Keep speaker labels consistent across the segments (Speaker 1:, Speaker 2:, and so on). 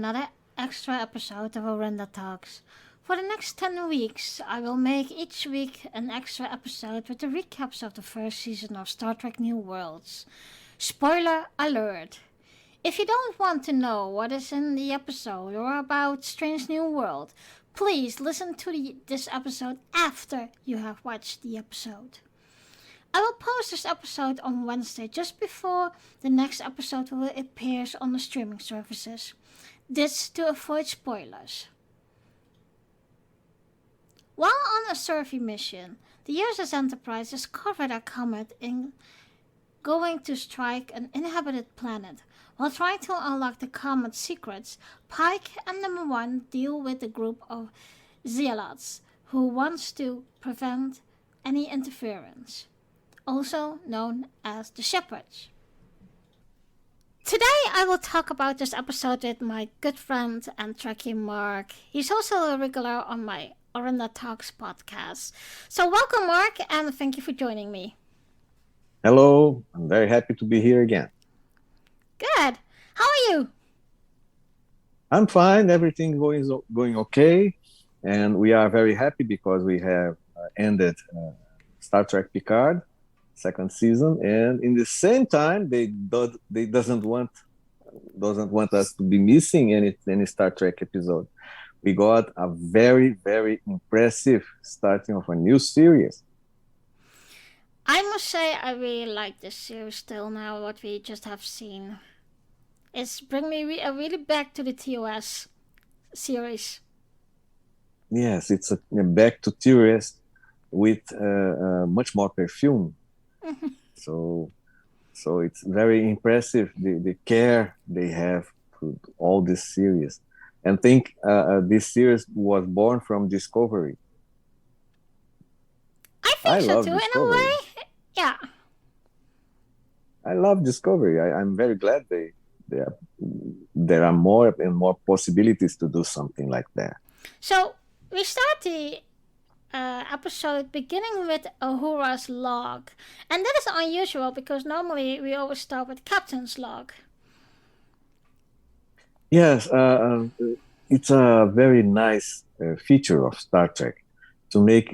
Speaker 1: another extra episode of Orenda Talks. For the next 10 weeks, I will make each week an extra episode with the recaps of the first season of Star Trek New Worlds. Spoiler alert! If you don't want to know what is in the episode or about Strange New World, please listen to this episode after you have watched the episode. I will post this episode on Wednesday just before the next episode will appear on the streaming services. This to avoid spoilers. While on a survey mission, the USS Enterprise discovered a comet in going to strike an inhabited planet. While trying to unlock the comet's secrets, Pike and Number One deal with a group of zealots who wants to prevent any interference, also known as the Shepherds. Today I will talk about this episode with my good friend and Trekkie Mark. He's also a regular on my Orenda Talks podcast. So welcome Mark, and thank you for joining me.
Speaker 2: Hello, I'm very happy to be here again.
Speaker 1: Good. How are you?
Speaker 2: I'm fine, everything going okay, and we are very happy because we have ended Star Trek Picard second season, and in the same time they doesn't want us to be missing any Star Trek episode. We got a very, very impressive starting of a new series.
Speaker 1: I must say I really like this series still now, what we just have seen. It's bring me really back to the TOS series.
Speaker 2: Yes, it's a back to TOS with much more perfume. So it's very impressive the care they have to all this series. And think this series was born from Discovery.
Speaker 1: I think so too,
Speaker 2: Discovery.
Speaker 1: in a way. Yeah.
Speaker 2: I love Discovery. I'm very glad there are more and more possibilities to do something like that.
Speaker 1: So we start the episode beginning with Uhura's log, and that is unusual because normally we always start with Captain's log.
Speaker 2: Yes, it's a very nice feature of Star Trek to make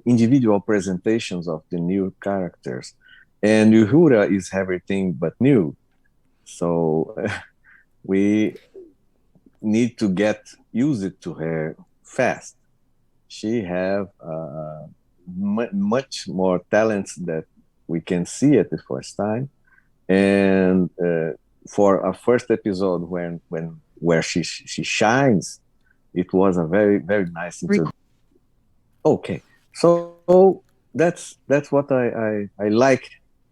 Speaker 2: individual presentations of the new characters, and Uhura is everything but new. So we need to get used to her fast. She have much more talents that we can see at the first time, and for a first episode where she shines, it was a very, very nice introduction. Okay, so that's what I like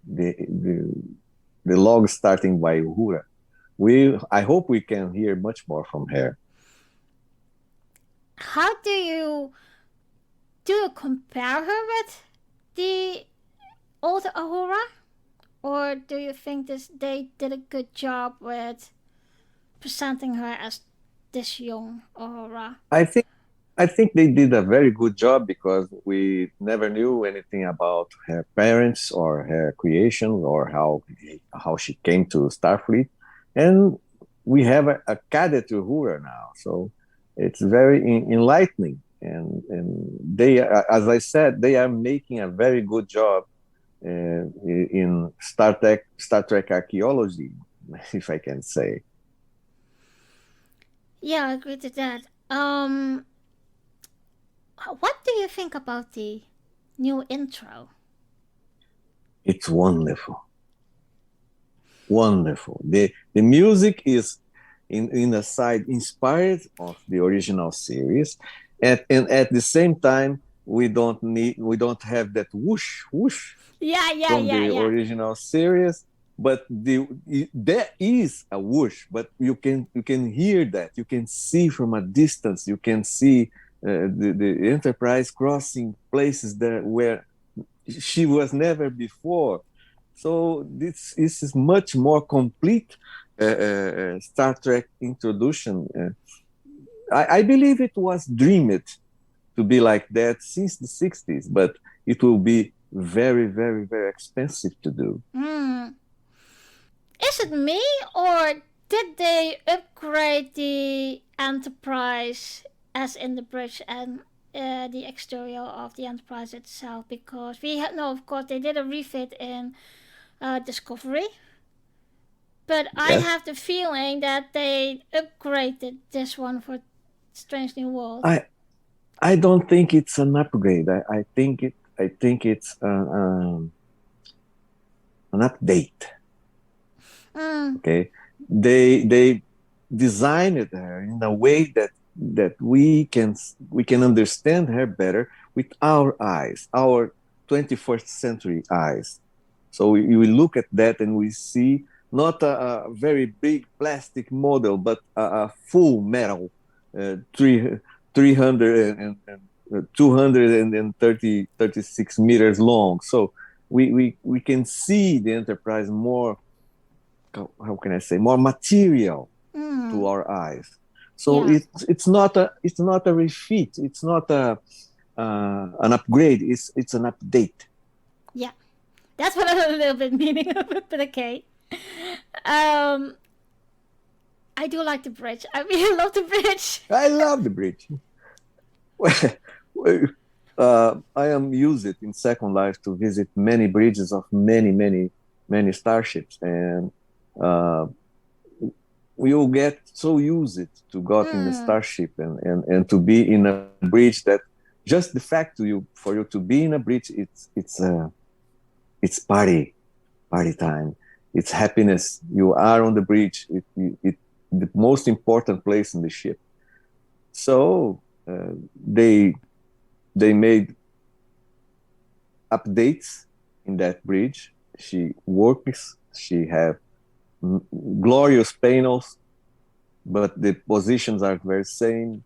Speaker 2: the log starting by Uhura. I hope we can hear much more from her.
Speaker 1: How do you compare her with the old Uhura, or do you think they did a good job with presenting her as this young Uhura?
Speaker 2: I think they did a very good job because we never knew anything about her parents or her creation or how she came to Starfleet, and we have a cadet Uhura now, so it's very enlightening. And they, as I said, they are making a very good job in Star Trek archaeology, if I can say.
Speaker 1: Yeah, I agree to that. What do you think about the new intro?
Speaker 2: It's wonderful. Wonderful. The music is in a side inspired of the original series, and at the same time we don't have that whoosh from the original series, but there is a whoosh, but you can hear that, you can see from a distance, you can see the Enterprise crossing places there where she was never before. So this is much more complete Star Trek introduction. I believe it was dreamed to be like that since the 60s, but it will be very, very, very expensive to do.
Speaker 1: Is it me, or Did they upgrade the Enterprise, as in the bridge and the exterior of the Enterprise itself? Because we had no, of course, they did a refit in Discovery, but I
Speaker 2: Yes,
Speaker 1: have the feeling that they upgraded this one for Strange New World.
Speaker 2: I I don't think it's an upgrade. I think it's an update.
Speaker 1: Mm,
Speaker 2: Okay, they designed her in a way that we can understand her better with our eyes, our 21st century eyes. So we look at that and we see not a very big plastic model, but a full metal, three, 300 and 236 meters long. So we can see the Enterprise more, how can I say, more material to
Speaker 1: mm,
Speaker 2: our eyes. So
Speaker 1: yeah,
Speaker 2: it's not a refit. It's not a an upgrade. It's an update.
Speaker 1: yeah. That's what I'm a little bit meaning of it, but okay. Um, I do like the bridge. I really love the bridge.
Speaker 2: I love the bridge. I am used it in Second Life to visit many bridges of many starships, and uh, we will get so used to got in the
Speaker 1: Mm,
Speaker 2: starship and to be in a bridge that just the fact to you for you to be in a bridge, it's party time. It's happiness. You are on the bridge. It the most important place in the ship. So they made updates in that bridge. She works. She have glorious panels, but the positions are very same.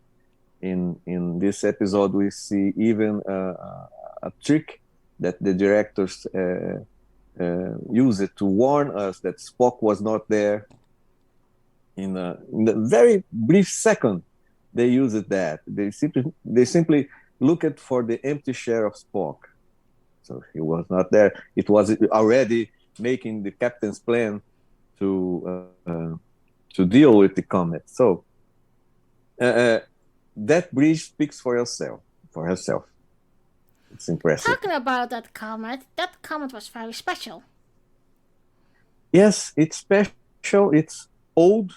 Speaker 2: In this episode, we see even a trick that the directors used to warn us that Spock was not there. In a very brief second, they used that. They simply looked for the empty chair of Spock. So he was not there. It was already making the captain's plan to deal with the comet. So uh, uh, that bridge speaks for yourself. For herself, it's impressive.
Speaker 1: talking about that comet was very special.
Speaker 2: Yes, it's special. It's old.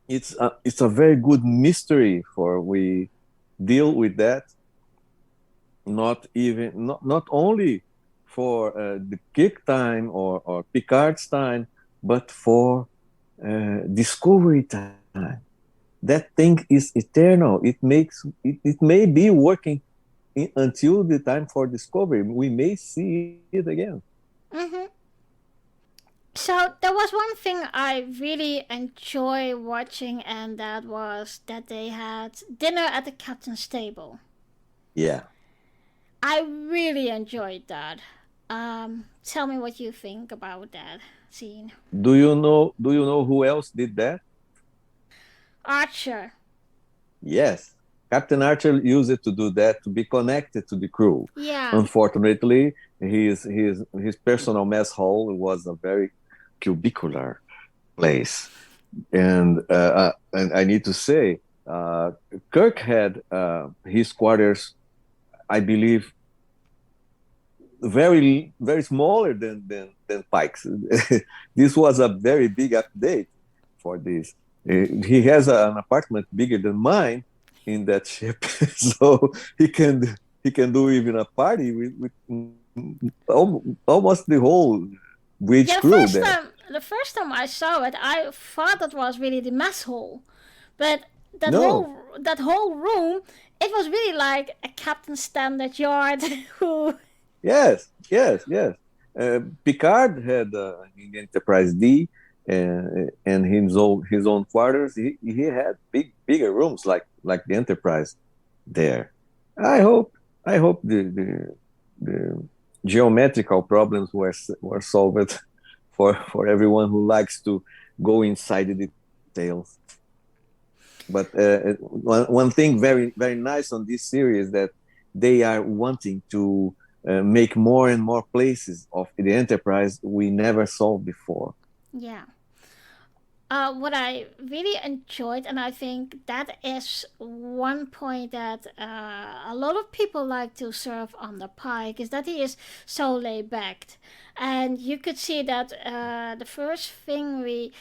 Speaker 2: It's a very good mystery for we deal with that. Not only for the Kirk time or Picard's time, but for Discovery time. That thing is eternal. It may be working until the time for Discovery. We may see it again.
Speaker 1: Hmm. So there was one thing I really enjoy watching, and that was that they had dinner at the captain's table.
Speaker 2: Yeah.
Speaker 1: I really enjoyed that. Tell me what you think about that scene.
Speaker 2: Do you know who else did that?
Speaker 1: Archer.
Speaker 2: Yes. Captain Archer used it to do that to be connected to the crew.
Speaker 1: Yeah.
Speaker 2: Unfortunately, his personal mess hall was a very cubicular place, and I need to say, Kirk had his quarters, I believe, very smaller than Pike's. This was a very big update for this. He has an apartment bigger than mine in that ship, so he can do even a party with almost the whole bridge
Speaker 1: Yeah,
Speaker 2: crew there.
Speaker 1: the first time I saw it, I thought it was really the mess hall, but
Speaker 2: No,
Speaker 1: that whole room, it was really like a Captain Standard Yard. Who?
Speaker 2: yes. Picard had in Enterprise D and his own quarters. He had bigger rooms like the Enterprise there. I hope I hope the geometrical problems were solved for everyone who likes to go inside the details. But one thing very nice on this series that they are wanting to make more and more places of the Enterprise we never saw before.
Speaker 1: Yeah. what I really enjoyed, and I think that is one point that a lot of people like to serve on the Pike, is that he is so laid back, and you could see that the first thing we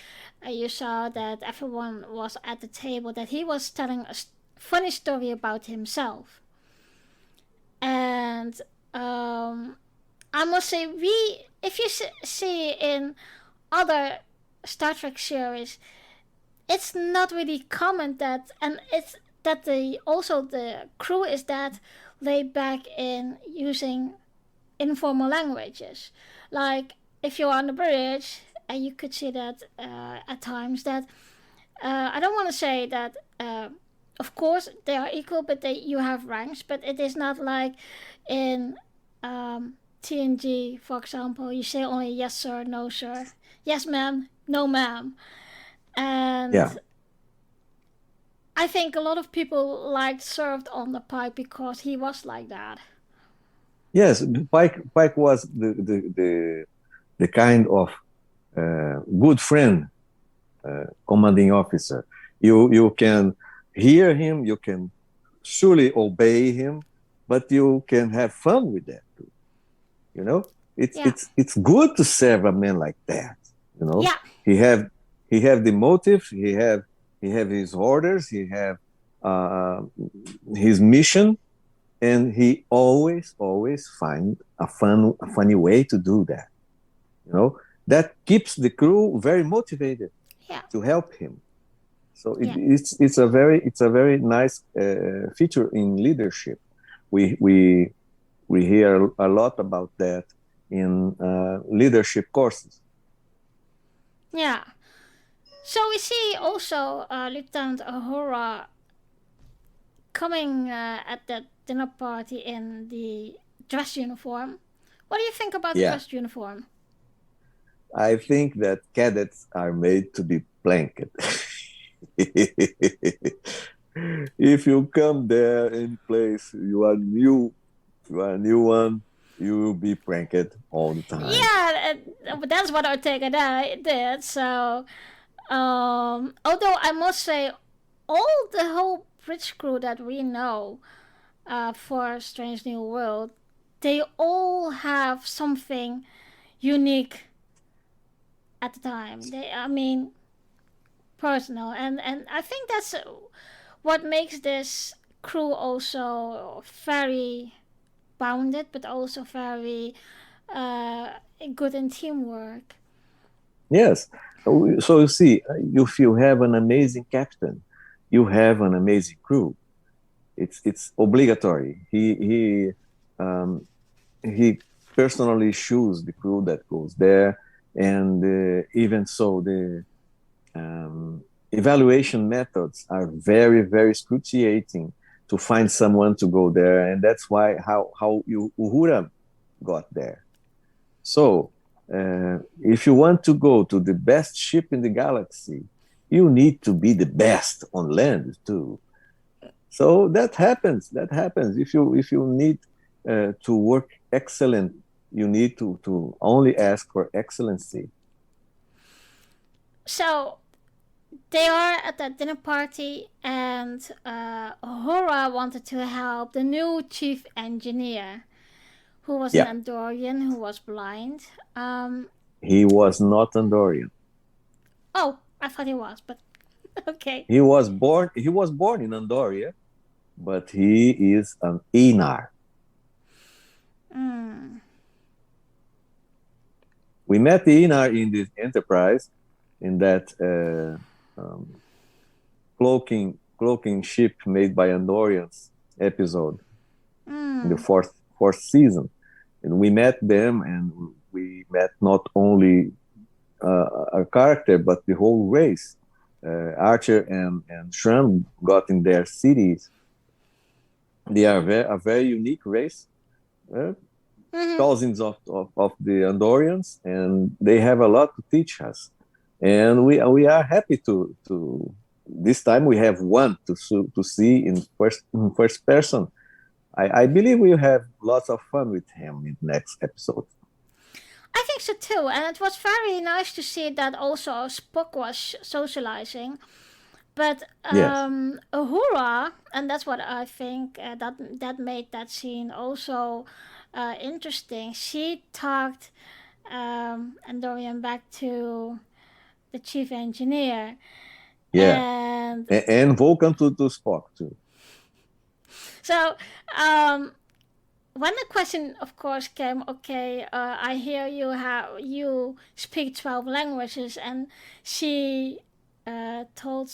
Speaker 1: you saw that everyone was at the table, that he was telling a funny story about himself, and I must say, we if you see in other Star Trek series, it's not really common that, and it's that the crew is that laid back in using informal languages. Like if you're on the bridge, and you could see that at times that I don't want to say that. Of course, they are equal, but you have ranks. But it is not like in TNG, for example. You say only yes sir, no sir, yes ma'am, no ma'am,
Speaker 2: Yeah.
Speaker 1: and I think a lot of people liked served on the Pike because he was like that.
Speaker 2: Yes, Pike was the kind of good friend, commanding officer. You can hear him, you can surely obey him, but you can have fun with that too. You know,
Speaker 1: Yeah,
Speaker 2: it's good to serve a man like that. You know,
Speaker 1: yeah,
Speaker 2: he have he have the motive, he have his orders, he have uh, his mission, and he always find a funny way to do that. You know, that keeps the crew very motivated
Speaker 1: yeah,
Speaker 2: to help him. So
Speaker 1: yeah,
Speaker 2: it's a very nice feature in leadership. We hear a lot about that in leadership courses.
Speaker 1: yeah. So we see also Lieutenant Uhura coming at that dinner party in the dress uniform. What do you think about the
Speaker 2: Yeah,
Speaker 1: dress uniform?
Speaker 2: I think that cadets are made to be blanket. If you come there in place, you are a new one, you will be pranked all the time.
Speaker 1: Yeah, but that's what Ortega did. So, although I must say, all the whole bridge crew that we know for Strange New World, they all have something unique at the time. I mean, personal, and I think that's what makes this crew also very bounded, but also very uh, good in teamwork.
Speaker 2: Yes. So you see, if you have an amazing captain, you have an amazing crew. It's obligatory. Um, he personally chooses the crew that goes there, and even so, the evaluation methods are very scrutinizing to find someone to go there, and that's why how Uhura got there. So, if you want to go to the best ship in the galaxy, you need to be the best on land too. So that happens. That happens. If you need to work excellent, you need to only ask for excellency.
Speaker 1: So they are at that dinner party, and Hora wanted to help the new chief engineer, who was an
Speaker 2: Yeah,
Speaker 1: Andorian who was blind.
Speaker 2: he was not Andorian.
Speaker 1: Oh, I thought he was, but okay.
Speaker 2: He was born in Andoria, but he is an Enar.
Speaker 1: Mm.
Speaker 2: We met the Enar in this Enterprise, in that cloaking ship made by Andorians episode in the
Speaker 1: Mm.
Speaker 2: fourth season, and we met them, and we met not only a character but the whole race. Archer and Shram got in their cities. They are a very unique race, uh,
Speaker 1: Mm-hmm.
Speaker 2: cousins of the Andorians, and they have a lot to teach us. And we are happy to this time we have one to see in first person. I believe we'll have lots of fun with him in the next episode.
Speaker 1: I think so too, and it was very nice to see that also Spock was socializing. But
Speaker 2: Yes.
Speaker 1: Uhura, and that's what I think that made that scene also interesting. She talked Andorian back to the chief engineer,
Speaker 2: Yeah.
Speaker 1: and
Speaker 2: And Vulcan to Spock too.
Speaker 1: so um, when the question, of course, came, okay, I hear you speak 12 languages, and she told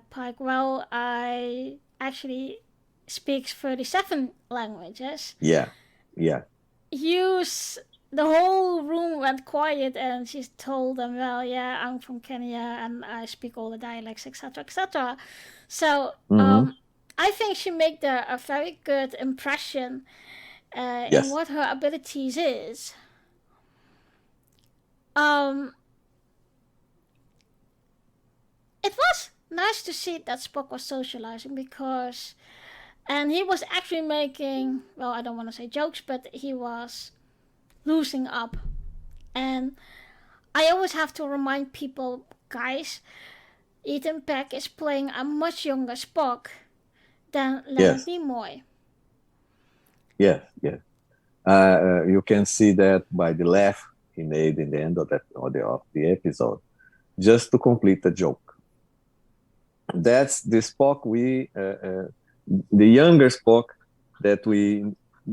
Speaker 1: Pike, well, I actually speaks 37 languages.
Speaker 2: Yeah. Yeah.
Speaker 1: Use the whole room went quiet, and she told them, well, yeah, I'm from Kenya and I speak all the dialects, etc., etc. So
Speaker 2: Hmm.
Speaker 1: I think she made a very good impression in
Speaker 2: Yes.
Speaker 1: what her abilities is. Um, it was nice to see that Spock was socializing because, and he was actually making, well, I don't want to say jokes, but he was losing up. And I always have to remind people, guys, Ethan Peck is playing a much younger Spock than Leonard
Speaker 2: Yes.
Speaker 1: Nimoy.
Speaker 2: Yes. Yes. You can see that by the laugh he made in the end of the episode, just to complete the joke. That's the Spock the younger Spock that we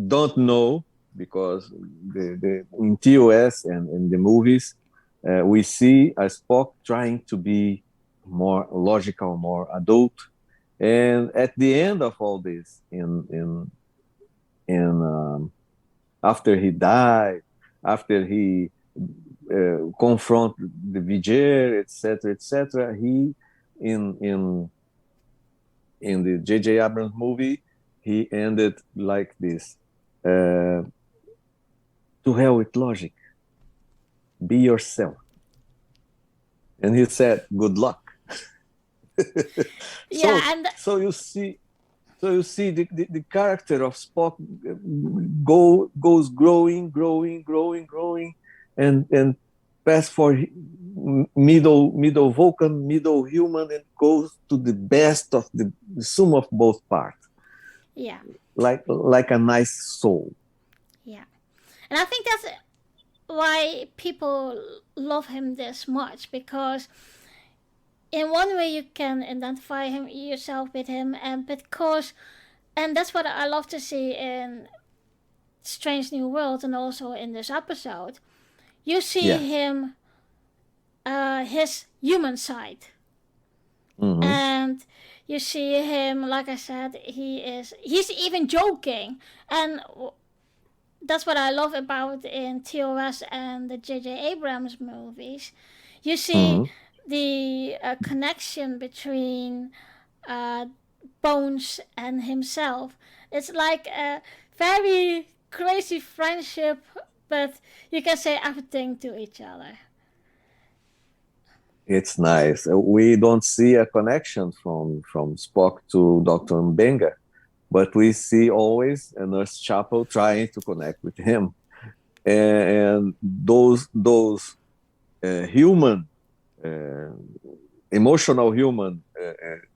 Speaker 2: don't know because in TOS and in the movies we see a Spock trying to be more logical, more adult, and at the end of all this, in after he died, after he confront the Viger, etc., etc., he in in the J.J. Abrams movie, he ended like this: "To hell with logic, be yourself." And he said, "Good luck."
Speaker 1: Yeah,
Speaker 2: so,
Speaker 1: and
Speaker 2: so you see, the character of Spock goes growing, and pass for middle Vulcan, middle human, and goes to the best of the sum of both parts,
Speaker 1: yeah,
Speaker 2: like a nice soul.
Speaker 1: yeah. And I think that's why people love him this much because in one way you can identify him yourself with him, and because and that's what I love to see in Strange New World and also in this episode. You see
Speaker 2: Yes.
Speaker 1: him, his human side,
Speaker 2: Hmm.
Speaker 1: and you see him. Like I said, he's even joking, and that's what I love about in TOS and the J.J. Abrams movies. You see
Speaker 2: Hmm.
Speaker 1: the connection between uh, Bones and himself. It's like a very crazy friendship, but you can say everything to each other.
Speaker 2: It's nice. We don't see a connection from Spock to Dr. Mbenga, but we see always a Nurse Chapel trying to connect with him, and those human, uh, emotional human,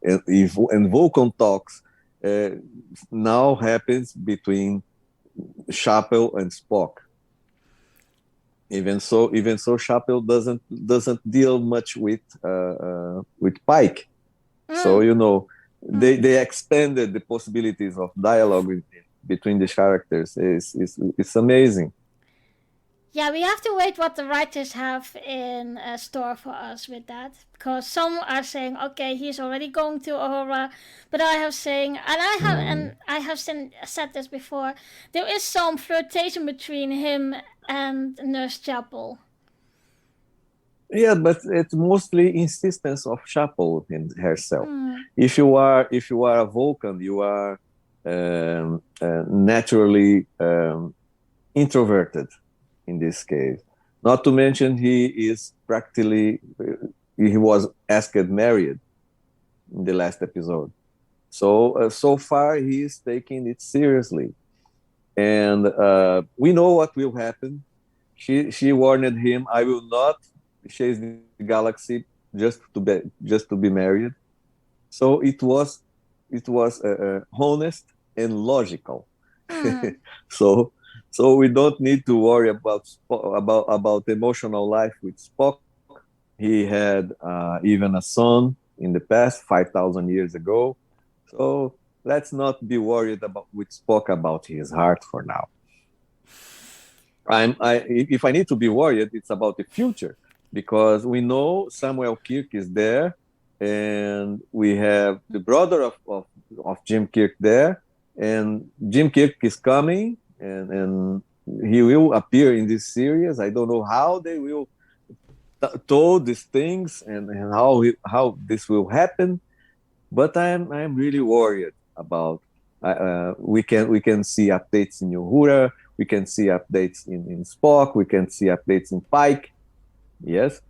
Speaker 2: and Vulcan talks uh, now happens between Chapel and Spock. Even so, Chapel doesn't deal much with Pike. So
Speaker 1: Mm, mm.
Speaker 2: they expanded the possibilities of dialogue between the characters. It's amazing.
Speaker 1: Yeah, we have to wait what the writers have in store for us with that. Because some are saying, okay, he's already going to Aurora, but I have saying,
Speaker 2: Mm.
Speaker 1: and I have said this before, there is some flirtation between him and Nurse Chapel.
Speaker 2: Yeah, but it's mostly insistence of Chapel in herself.
Speaker 1: Mm,
Speaker 2: If you are a Vulcan, you are naturally introverted in this case. Not to mention he is practically he was asked married in the last episode. So far he is taking it seriously, and we know what will happen. she warned him, I will not chase the galaxy just to be married. So it was honest and logical.
Speaker 1: Hmm.
Speaker 2: so so we don't need to worry about emotional life with Spock. He had even a son in the past, 5,000 years ago. So let's not be worried about with Spock about his heart for now. If I need to be worried, it's about the future because we know Samuel Kirk is there, and we have the brother of Jim Kirk there, and Jim Kirk is coming, and he will appear in this series. I don't know how they will told these things and how this will happen, but I'm really worried about. We can see updates in Uhura, we can see updates in Spock, we can see updates in Pike. Yes,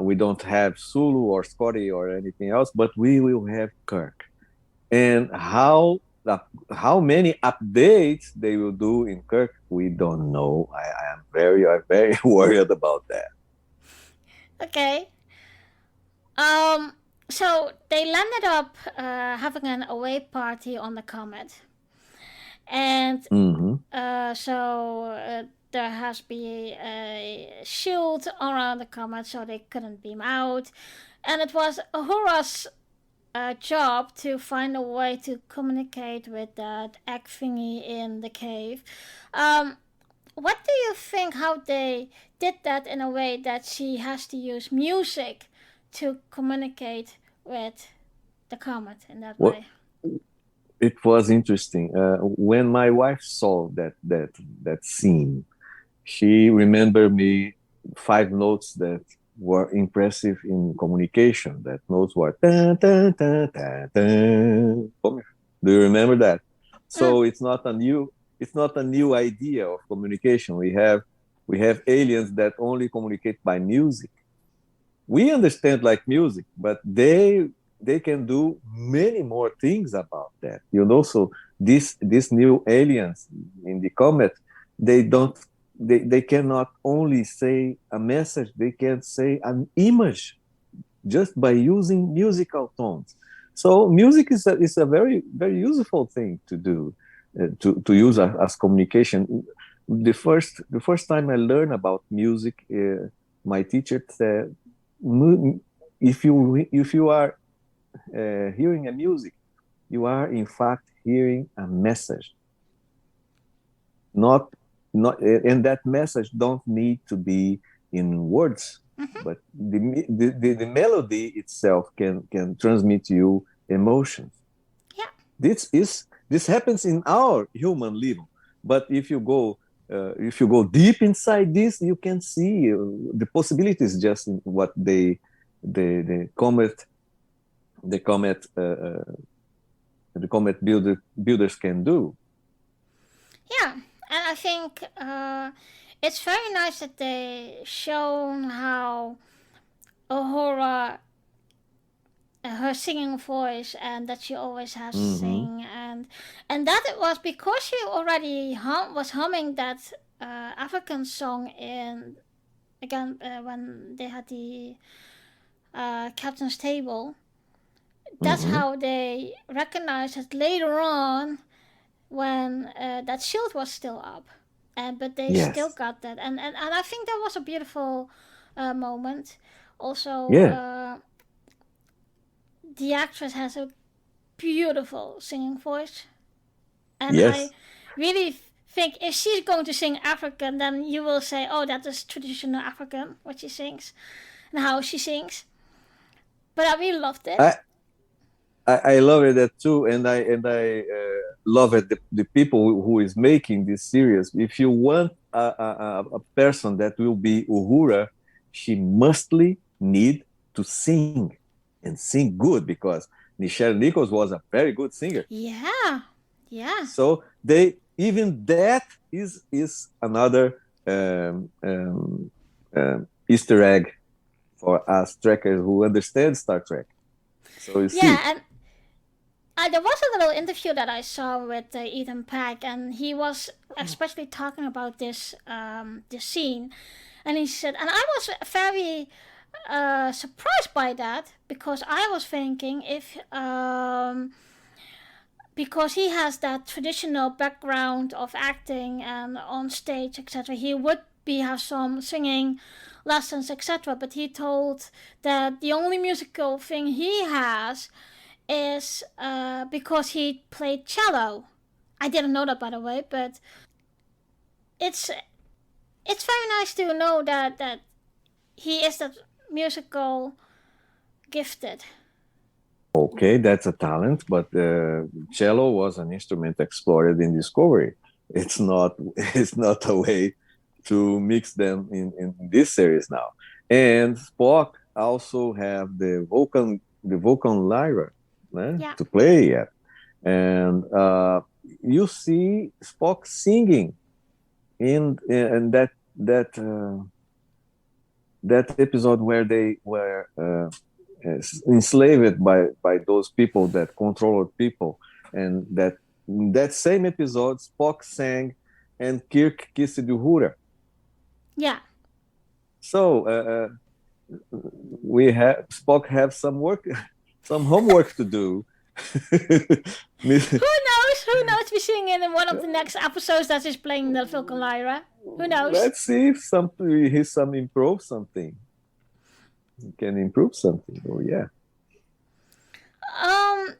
Speaker 2: we don't have Sulu or Scotty or anything else, but we will have Kirk. And how many updates they will do in Kirk, we don't know. I'm very worried about that.
Speaker 1: Okay. Um. So they landed up having an away party on the comet, and
Speaker 2: Mm-hmm.
Speaker 1: there has been a shield around the comet, so they couldn't beam out, and it was Uhura's job to find a way to communicate with that egg thingy in the cave. Um, what do you think? How they did that in a way that she has to use music to communicate with the comet in that
Speaker 2: Well,
Speaker 1: way?
Speaker 2: it was interesting. When my wife saw that scene, she remembered me five notes that were impressive in communication. That notes were dun, dun, dun, dun, dun. Do you remember that?
Speaker 1: Mm,
Speaker 2: So it's not a new idea of communication. We have aliens that only communicate by music. We understand like music, but they can do many more things about that. So these new aliens in the comet, they don't they cannot only say a message, they can say an image just by using musical tones. So music is a very very useful thing to do, to use as communication. The first time I learned about music, my teacher said, if you are hearing a music, you are in fact hearing a message, not and that message don't need to be in words,
Speaker 1: mm-hmm.
Speaker 2: but the melody itself can transmit you emotions.
Speaker 1: Yeah,
Speaker 2: This happens in our human level, but if you go deep inside this, you can see the possibilities just in what the comet the comet the comet builders can do.
Speaker 1: yeah, and I think it's very nice that they shown how Uhura her singing voice and that she always has to
Speaker 2: Mm-hmm.
Speaker 1: sing and that it was because she already was humming that African song in again when they had the captain's table. That's
Speaker 2: Mm-hmm.
Speaker 1: how they recognized it later on when that shield was still up, and but they still
Speaker 2: Yes.
Speaker 1: got that, and I think that was a beautiful moment. Also,
Speaker 2: Yeah.
Speaker 1: the actress has a beautiful singing voice, and I
Speaker 2: Yes.
Speaker 1: really think if she's going to sing African, then you will say, "Oh, that is traditional African what she sings and how she sings." But I really loved it.
Speaker 2: I I love it that too, and I love it the people who is making this series. If you want a person that will be Uhura, she mustly need to sing and sing good because Nichelle Nichols was a very good singer.
Speaker 1: Yeah, yeah,
Speaker 2: So they even that is another Easter egg for us trekkers who understand Star Trek. So you see,
Speaker 1: yeah, and there was a little interview that I saw with Ethan Peck, and he was especially talking about this scene, and he said, and I was very surprised by that because I was thinking if because he has that traditional background of acting and on stage, etc., he would be have some singing lessons, etc. But he told that the only musical thing he has is because he played cello. I didn't know that, by the way, but it's very nice to know that he is that musical gifted.
Speaker 2: Okay, that's a talent, but cello was an instrument explored in Discovery. It's not it's not a way to mix them in this series now. And Spock also have the Vulcan lyra
Speaker 1: Yeah.
Speaker 2: to play at, and you see Spock singing in that episode where they were enslaved by those people that controlled people, and that same episode Spock sang and Kirk kissed Uhura.
Speaker 1: Yeah.
Speaker 2: So we have Spock have some work, some homework to do.
Speaker 1: Who knows? Who knows? We're seeing in one of the next episodes that he's playing the Vulcan lyra. Who knows?
Speaker 2: Let's see if he's improve something. He can improve something. Oh yeah.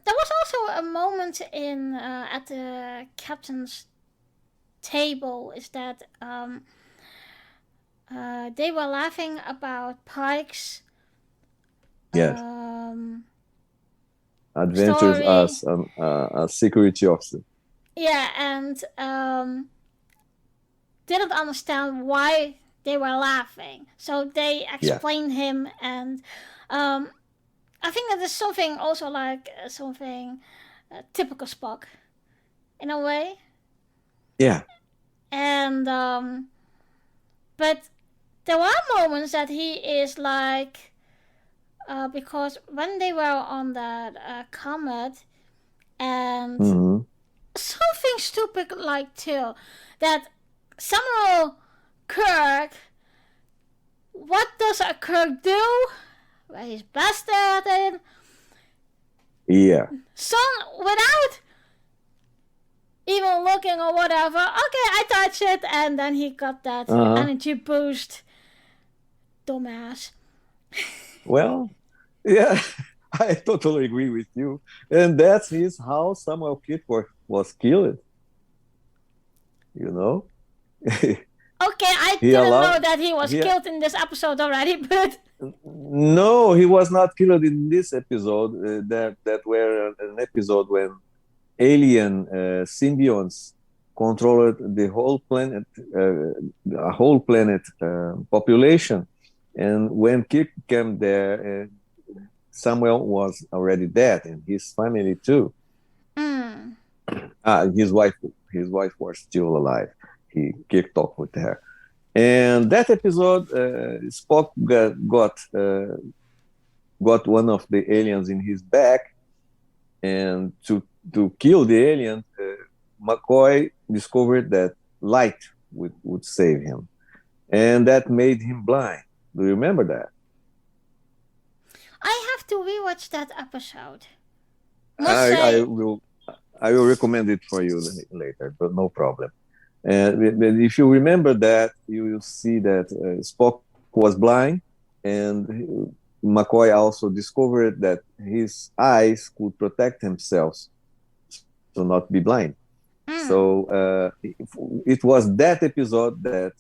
Speaker 1: There was also a moment in at the captain's table is that they were laughing about Pike's
Speaker 2: Yes. Adventures
Speaker 1: story.
Speaker 2: as a security officer.
Speaker 1: Yeah, and didn't understand why they were laughing. So they explained him, and I think that is something also like something typical Spock, in a way.
Speaker 2: Yeah.
Speaker 1: And but there are moments that he is like, because when they were on that comet, and something stupid like too, that Samuel Kirk, what does a Kirk do? Well, he's best at it.
Speaker 2: Yeah.
Speaker 1: Son, without even looking or whatever, okay, I touch it, and then he got that energy boost. Dumbass.
Speaker 2: Well, yeah, I totally agree with you. And that is how Samuel Kirk was killed. You know?
Speaker 1: Okay, I didn't know that he was killed in this episode already, but...
Speaker 2: No, he was not killed in this episode. That were an episode when alien symbionts controlled the whole planet, population. And when Kirk came there, Samuel was already dead, and his family too. His wife was still alive. Kirk talked with her, and that episode, Spock got one of the aliens in his back, and to kill the alien, McCoy discovered that light would save him, and that made him blind. Do you remember that?
Speaker 1: I have to rewatch that episode.
Speaker 2: I will recommend it for you later, but no problem. And if you remember that, you will see that Spock was blind, and McCoy also discovered that his eyes could protect himself to not be blind. So it was that episode that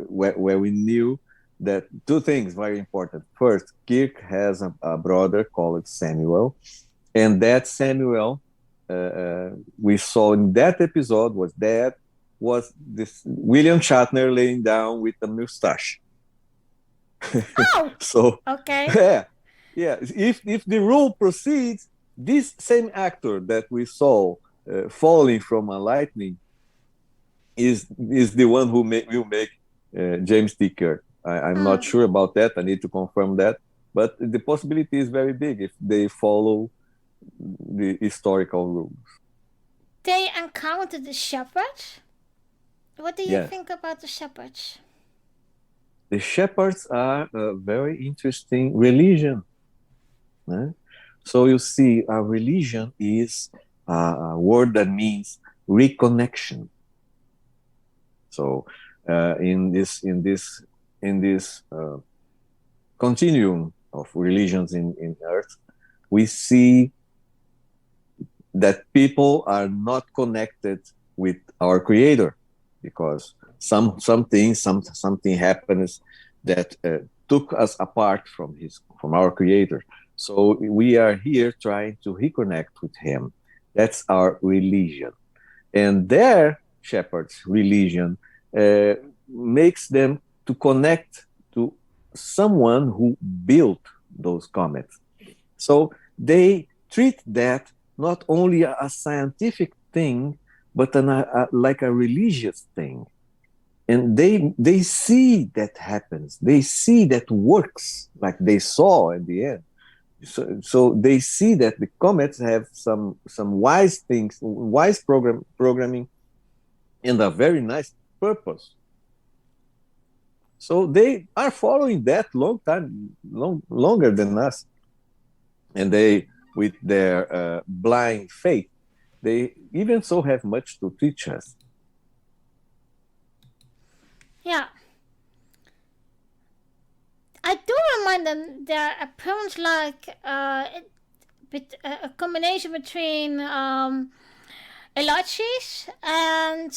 Speaker 2: where we knew that two things very important. First, Kirk has a brother called Samuel, and that Samuel we saw in that episode was this William Shatner laying down with a mustache.
Speaker 1: Oh,
Speaker 2: so
Speaker 1: okay.
Speaker 2: Yeah. If the rule proceeds, this same actor that we saw falling from a lightning is the one who will make James T. Kirk. I'm not sure about that. I need to confirm that, but the possibility is very big if they follow the historical rules.
Speaker 1: They encountered the shepherds. What do you
Speaker 2: Yes.
Speaker 1: think about the shepherds?
Speaker 2: The shepherds are a very interesting religion. Eh? So you see, a religion is a word that means reconnection. So in this continuum of religions in Earth, we see that people are not connected with our Creator because something happens that took us apart from our Creator. So we are here trying to reconnect with Him. That's our religion, and their shepherds' religion uh, makes them to connect to someone who built those comets. So they treat that not only a scientific thing, but like a religious thing. And they see that happens. They see that works, like they saw at the end. So they see that the comets have some wise things, wise programming, and a very nice purpose. So they are following that longer than us, and they, with their blind faith, they even so have much to teach us.
Speaker 1: Yeah, I do remind them their appearance like a combination between Elachis and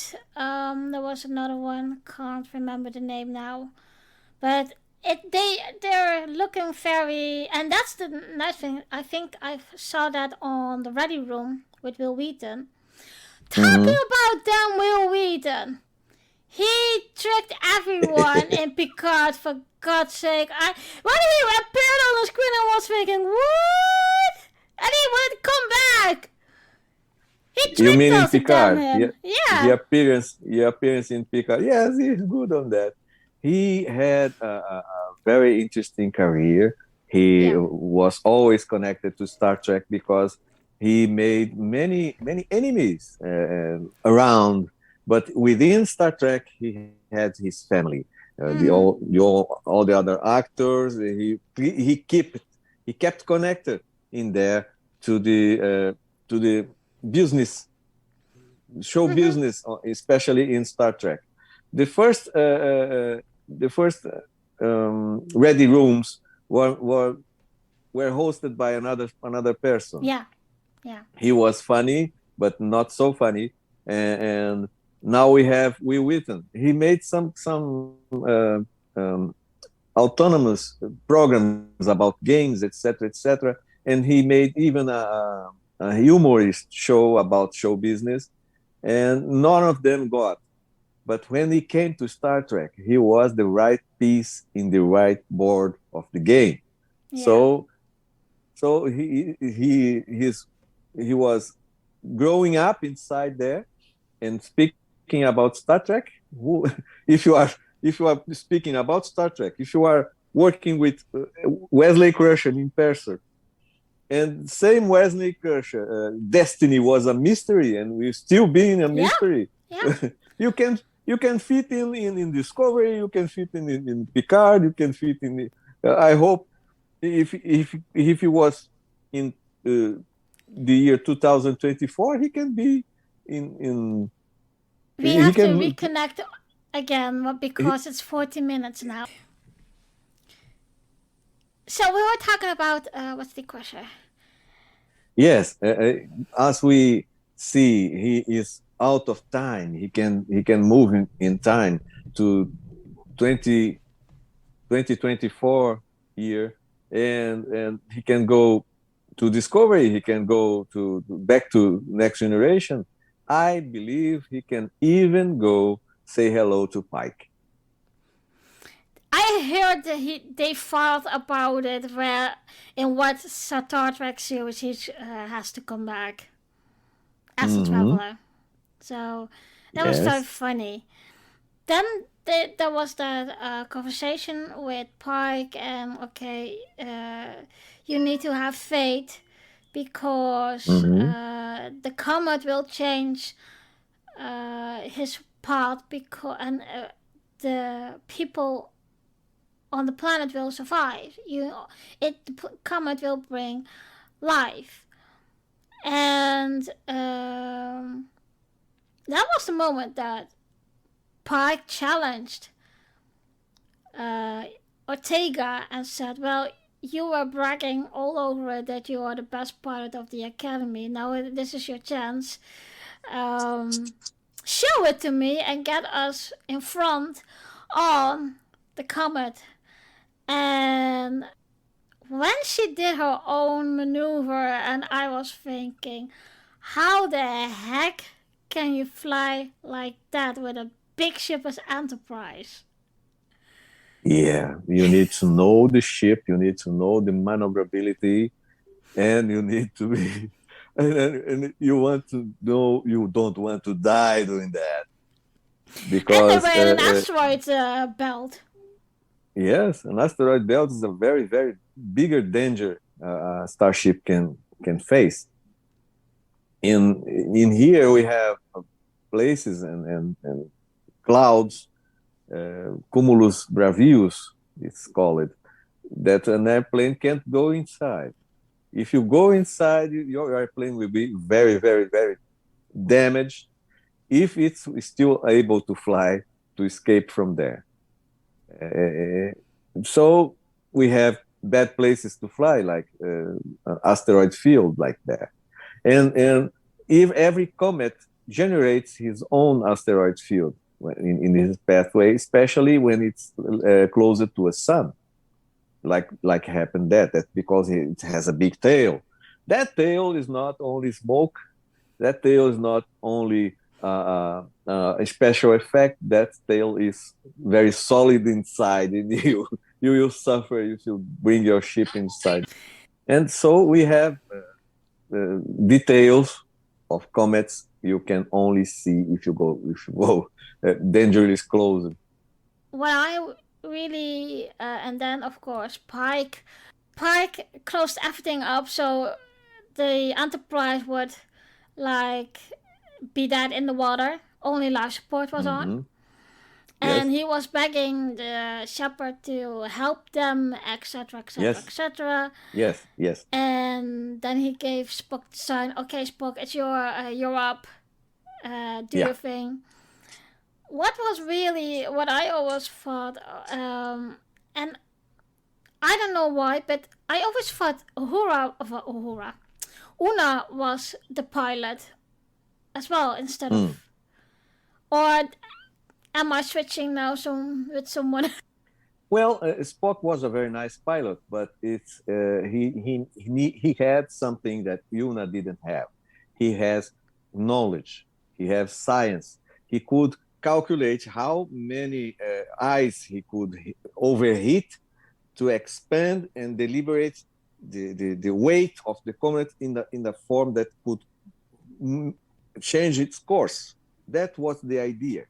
Speaker 1: there was another one. Can't remember the name now, but they're looking very, and that's the nice thing. I think I saw that on the Ready Room with Will Wheaton. Talking
Speaker 2: Mm-hmm.
Speaker 1: about damn Will Wheaton. He tricked everyone in Picard, for God's sake. When he appeared on the screen, I was thinking, what? And he would come back. He
Speaker 2: You
Speaker 1: tricked
Speaker 2: mean in
Speaker 1: us, damn
Speaker 2: Picard?
Speaker 1: him.
Speaker 2: The
Speaker 1: Yeah.
Speaker 2: appearance in Picard. Yes, he's good on that. He had a very interesting career. He
Speaker 1: Yeah.
Speaker 2: was always connected to Star Trek because he made many enemies around. But within Star Trek, he had his family.
Speaker 1: Mm-hmm.
Speaker 2: All the other actors. He kept connected in there to the business, show
Speaker 1: Mm-hmm.
Speaker 2: business, especially in Star Trek. The first ready rooms were hosted by another person.
Speaker 1: Yeah. Yeah.
Speaker 2: He was funny, but not so funny, and now we have Will Wheaton. He made some autonomous programs about games, etc., etc., and he made even a humorist show about show business, and none of them got. But when he came to Star Trek, he was the right piece in the right board of the game.
Speaker 1: Yeah.
Speaker 2: So he was growing up inside there and speaking about Star Trek. If you are if you are speaking about Star Trek, if you are working with Wesley Crusher in person, and same Wesley Crusher, Destiny was a mystery, and we're still being a
Speaker 1: Yeah.
Speaker 2: mystery.
Speaker 1: Yeah.
Speaker 2: You can fit in Discovery, you can fit in Picard, you can fit in. I hope if he was in the year 2024, he can be in
Speaker 1: We
Speaker 2: he
Speaker 1: have to
Speaker 2: can
Speaker 1: reconnect again because it's 40 minutes now. So we were talking about what's the question?
Speaker 2: yes, as we see, he is out of time. He can move in time to 20 2024 year, and he can go to Discovery. He can go to back to Next Generation. I believe he can even go say hello to Pike.
Speaker 1: I heard that they thought about it where in what Star Trek series he has to come back as a
Speaker 2: Mm-hmm.
Speaker 1: traveler. So that was so
Speaker 2: Yes.
Speaker 1: funny. Then there was that conversation with Pike and okay, you need to have faith because
Speaker 2: Hmm.
Speaker 1: the comet will change his path and the people on the planet will survive. The comet will bring life, and that was the moment that Pike challenged uh, Ortega and said, "Well, you were bragging all over it that you are the best pilot of the academy. Now this is your chance. Um, show it to me and get us in front on the comet." And when she did her own maneuver, and I was thinking, how the heck can you fly like that with a big ship as Enterprise?
Speaker 2: Yeah, you need to know the ship, you need to know the maneuverability, and you need to be, and you want to know, you don't want to die doing that
Speaker 1: And they
Speaker 2: because
Speaker 1: were in an asteroid belt.
Speaker 2: yes, an asteroid belt is a very, very bigger danger a starship can face. In here we have places and clouds, cumulus bravius, it's called, that an airplane can't go inside. If you go inside, your airplane will be very, very, very damaged if it's still able to fly to escape from there. Uh, so we have bad places to fly, like an asteroid field like that. And if every comet generates his own asteroid field in his pathway, especially when it's closer to a sun, like happened that's because it has a big tail. That tail is not only smoke. That tail is not only a special effect. That tail is very solid inside, and you will suffer if you bring your ship inside. And so we have details of comets you can only see if you go dangerously close.
Speaker 1: What I really, and then of course Pike closed everything up so the Enterprise would like be dead in the water. Only life support was on.
Speaker 2: Mm-hmm.
Speaker 1: And
Speaker 2: Yes,
Speaker 1: he was begging the shepherd to help them, etc., etc.,
Speaker 2: yes,
Speaker 1: etc.
Speaker 2: yes, yes,
Speaker 1: And then he gave Spock the sign. Okay, Spock, it's you're up. Do
Speaker 2: yeah.
Speaker 1: your thing. What was really what I always thought, and I don't know why, but I always thought Una was the pilot as well instead
Speaker 2: Mm.
Speaker 1: of, or am I switching now with someone?
Speaker 2: Well, Spock was a very nice pilot, but he had something that Una didn't have. He has knowledge. He has science. He could calculate how many eyes he could overheat to expand and deliberate the weight of the comet in the form that could mm, change its course. That was the idea.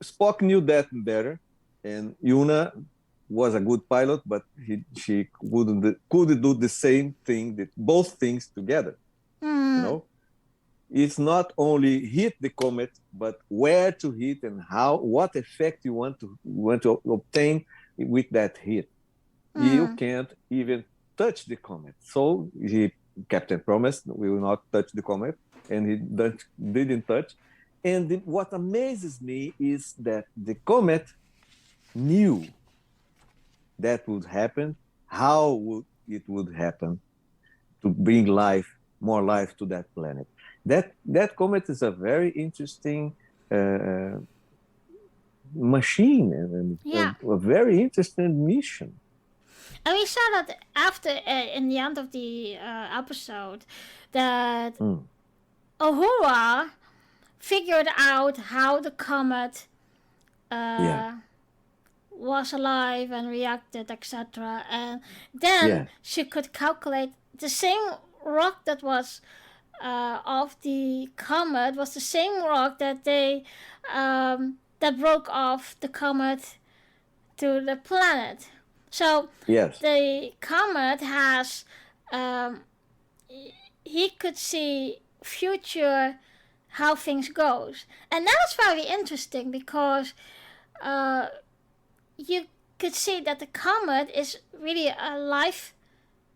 Speaker 2: Spock knew that better, and Una was a good pilot, but she could do the same thing, both things together. You
Speaker 1: Hmm.
Speaker 2: know, it's not only hit the comet, but where to hit and how, what effect you want to obtain with that hit. You
Speaker 1: Hmm.
Speaker 2: can't even touch the comet. So Captain promised we will not touch the comet, and he didn't touch. And what amazes me is that the comet knew that would happen, how it would happen to bring more life to that planet. That comet is a very interesting machine
Speaker 1: Yeah.
Speaker 2: and a very interesting mission.
Speaker 1: And we saw that after, in the end of the episode, that
Speaker 2: Mm.
Speaker 1: Uhura figured out how the comet
Speaker 2: Yeah,
Speaker 1: uh, was alive and reacted, etc. And then
Speaker 2: yeah,
Speaker 1: she could calculate the same rock that was of the comet was the same rock that broke off the comet to the planet. So
Speaker 2: yes,
Speaker 1: the comet has um, he could see future how things goes, and that was very interesting because uh, you could see that the comet is really a live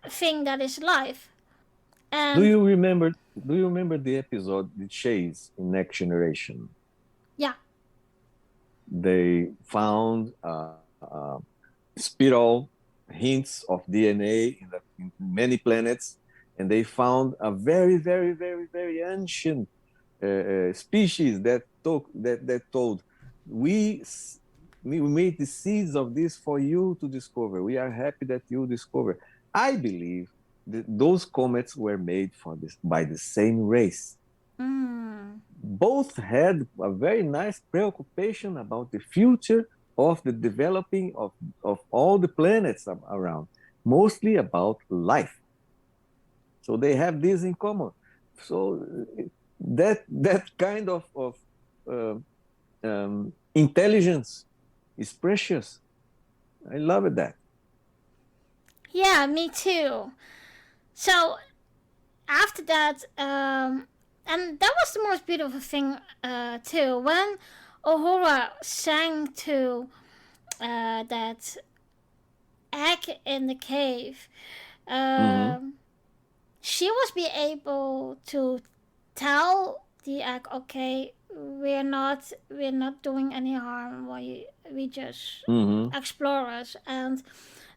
Speaker 1: thing that is live,
Speaker 2: Do
Speaker 1: and
Speaker 2: you remember? Do you remember the episode The Chase in Next Generation?
Speaker 1: yeah,
Speaker 2: They found spiral hints of DNA in many planets, and they found a very, very, very, very ancient species that told we we made the seeds of this for you to discover. We are happy that you discover. I believe that those comets were made for this by the same race.
Speaker 1: mm,
Speaker 2: Both had a very nice preoccupation about the future of the developing of all the planets around, mostly about life. So they have this in common. So that kind of uh, intelligence is precious. I love it that.
Speaker 1: yeah, me too. So after that, and that was the most beautiful thing too, when Uhura sang to that egg in the cave.
Speaker 2: Mm-hmm.
Speaker 1: Um, she was be able to tell the egg, okay, we're not doing any harm. We just
Speaker 2: Mm-hmm.
Speaker 1: explorers, and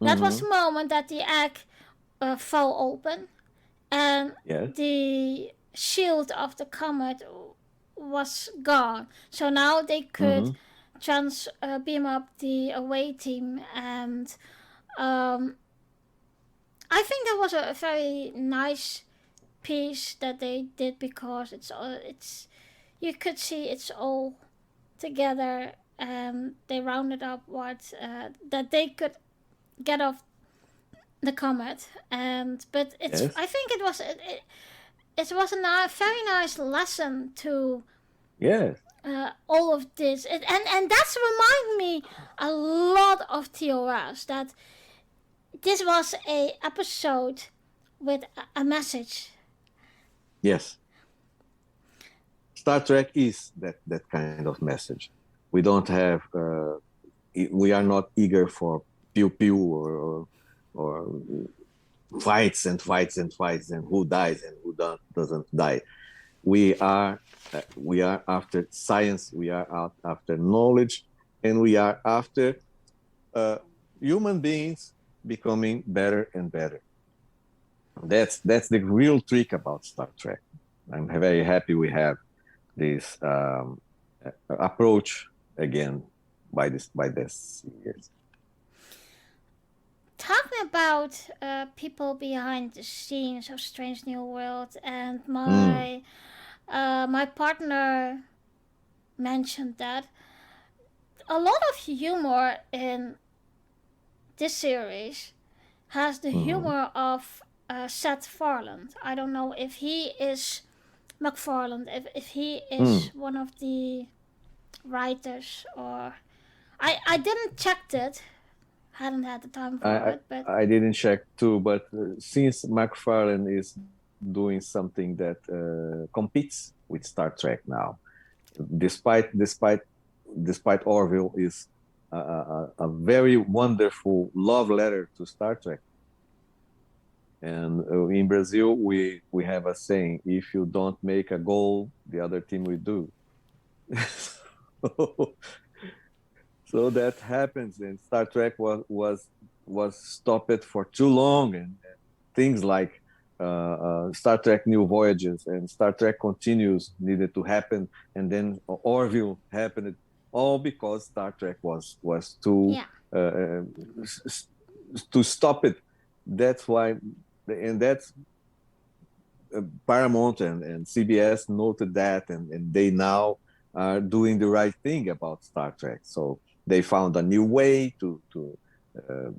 Speaker 1: that was
Speaker 2: Mm-hmm.
Speaker 1: the moment that the egg fell open, and
Speaker 2: Yes.
Speaker 1: the shield of the comet was gone. So now they could
Speaker 2: Mm-hmm.
Speaker 1: beam up the away team, and um, I think that was a very nice piece that they did because it's you could see it's all together, and they rounded up what that they could get off the comet. And but it's
Speaker 2: Yes.
Speaker 1: I think it was a very nice lesson to
Speaker 2: Yes.
Speaker 1: all of this, and that's remind me a lot of TOS, that this was a episode with a message.
Speaker 2: Yes. Star Trek is that kind of message. We don't have. We are not eager for pew pew or fights and fights and fights and who dies and who doesn't die. We are after science. We are out after knowledge, and we are after uh, human beings becoming better and better. That's the real trick about Star Trek. I'm very happy we have this approach again by this years.
Speaker 1: Talking about people behind the scenes of Strange New World, and
Speaker 2: Mm,
Speaker 1: my partner mentioned that a lot of humor in this series has the
Speaker 2: mm,
Speaker 1: humor of Seth Farland. I don't know if he is McFarland, if he is
Speaker 2: mm.
Speaker 1: one of the writers, or I didn't check it, hadn't had the time
Speaker 2: I,
Speaker 1: for
Speaker 2: I
Speaker 1: it, but
Speaker 2: I didn't check too, but since McFarlane is doing something that competes with Star Trek now, despite Orville is a very wonderful love letter to Star Trek. And in Brazil, we have a saying: if you don't make a goal, the other team will do. so, so that happens, and Star Trek was stopped for too long, and things like Star Trek New Voyages and Star Trek Continues needed to happen, and then Orville happened, all because Star Trek was too
Speaker 1: yeah.
Speaker 2: uh, to stop it. That's why, and that's Paramount and CBS noted that, and they now are doing the right thing about Star Trek. So they found a new way uh, uh,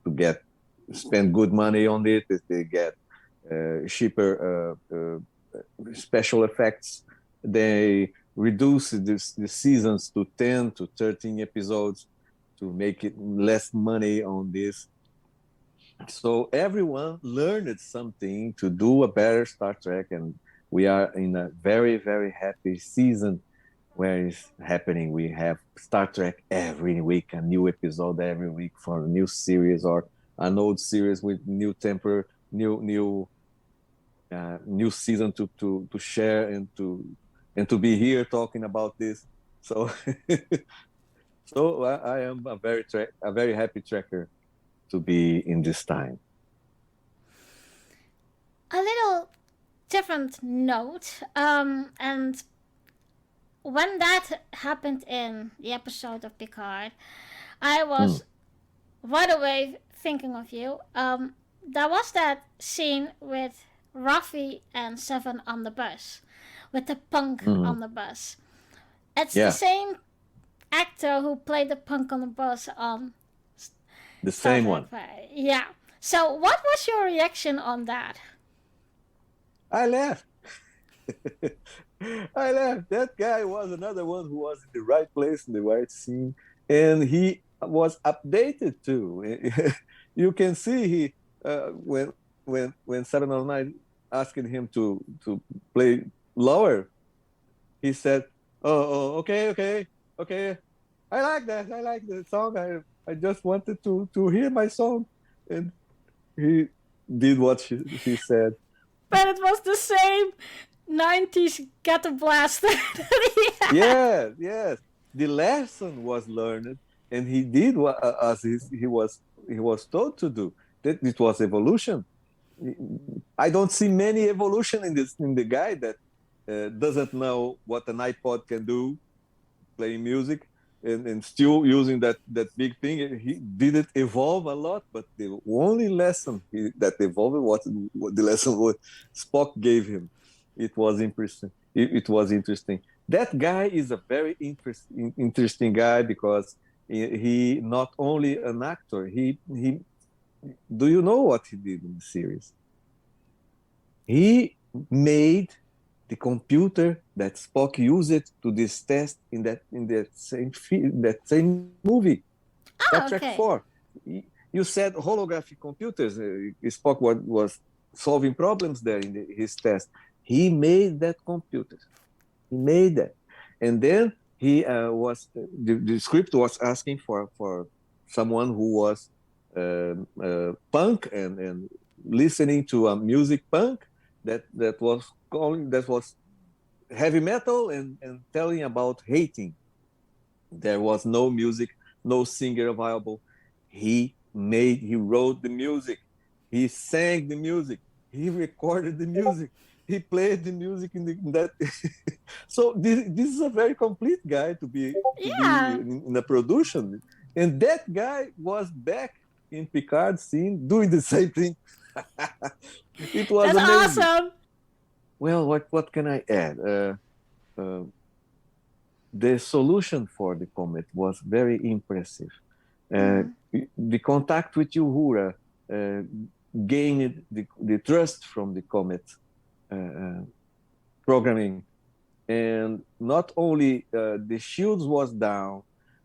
Speaker 2: to get spend good money on it. They get cheaper special effects. They reduce the seasons to 10 to 13 episodes to make it less money on this. So everyone learned something to do a better Star Trek, and we are in a very, very happy season where it's happening. We have Star Trek every week, a new episode every week for a new series or an old series with new temper, new season to share and to be here talking about this. So so I am a very happy tracker to be in this time.
Speaker 1: A little different note, and when that happened in the episode of Picard, I
Speaker 2: Mm,
Speaker 1: was right away thinking of you. There was that scene with Ruffy and Seven on the bus, with the punk
Speaker 2: mm,
Speaker 1: on the bus. It's the
Speaker 2: yeah,
Speaker 1: same actor who played the punk on the bus on
Speaker 2: the
Speaker 1: Star
Speaker 2: same
Speaker 1: Trek
Speaker 2: one.
Speaker 1: 5. Yeah. So, what was your reaction on that?
Speaker 2: I laughed. I laughed. That guy was another one who was in the right place in the right scene, and he was updated too. You can see he when 709 asked him to play lower, he said, "Oh, okay, okay, okay. I like that. I like the song. I just wanted to hear my song," and he did what he said.
Speaker 1: But it was the same 90s ghetto blaster that he had.
Speaker 2: Yes, yes. The lesson was learned, and he did what as he was told to do. That it was evolution. I don't see many evolution in the guy that doesn't know what an iPod can do, playing music, and still using that big thing. He didn't evolve a lot, but the only lesson that evolved was what the lesson was Spock gave him. It was interesting. It was interesting. That guy is a very interesting guy because he not only an actor. He do you know what he did in the series? He made the computer that Spock used to this test in that same movie, Star
Speaker 1: Oh,
Speaker 2: Trek
Speaker 1: okay.
Speaker 2: 4. You said holographic computers. Spock was solving problems there in his test. He made that computer. He made that, and then he was the script was asking for someone who was punk and listening to a music punk that was heavy metal and telling about hating. There was no music, no singer available. He wrote the music, he sang the music, he recorded the music, he played the music in that. So this is a very complete guy to be
Speaker 1: Yeah.
Speaker 2: in a production, and that guy was back in Picard scene doing the same thing. It was
Speaker 1: That's
Speaker 2: amazing.
Speaker 1: awesome.
Speaker 2: Well, what can I add? Uh, the solution for the comet was very impressive. Uh,
Speaker 1: Mm.
Speaker 2: the contact with Uhura uh, gained the trust from the comet uh, programming, and not only the shields was down,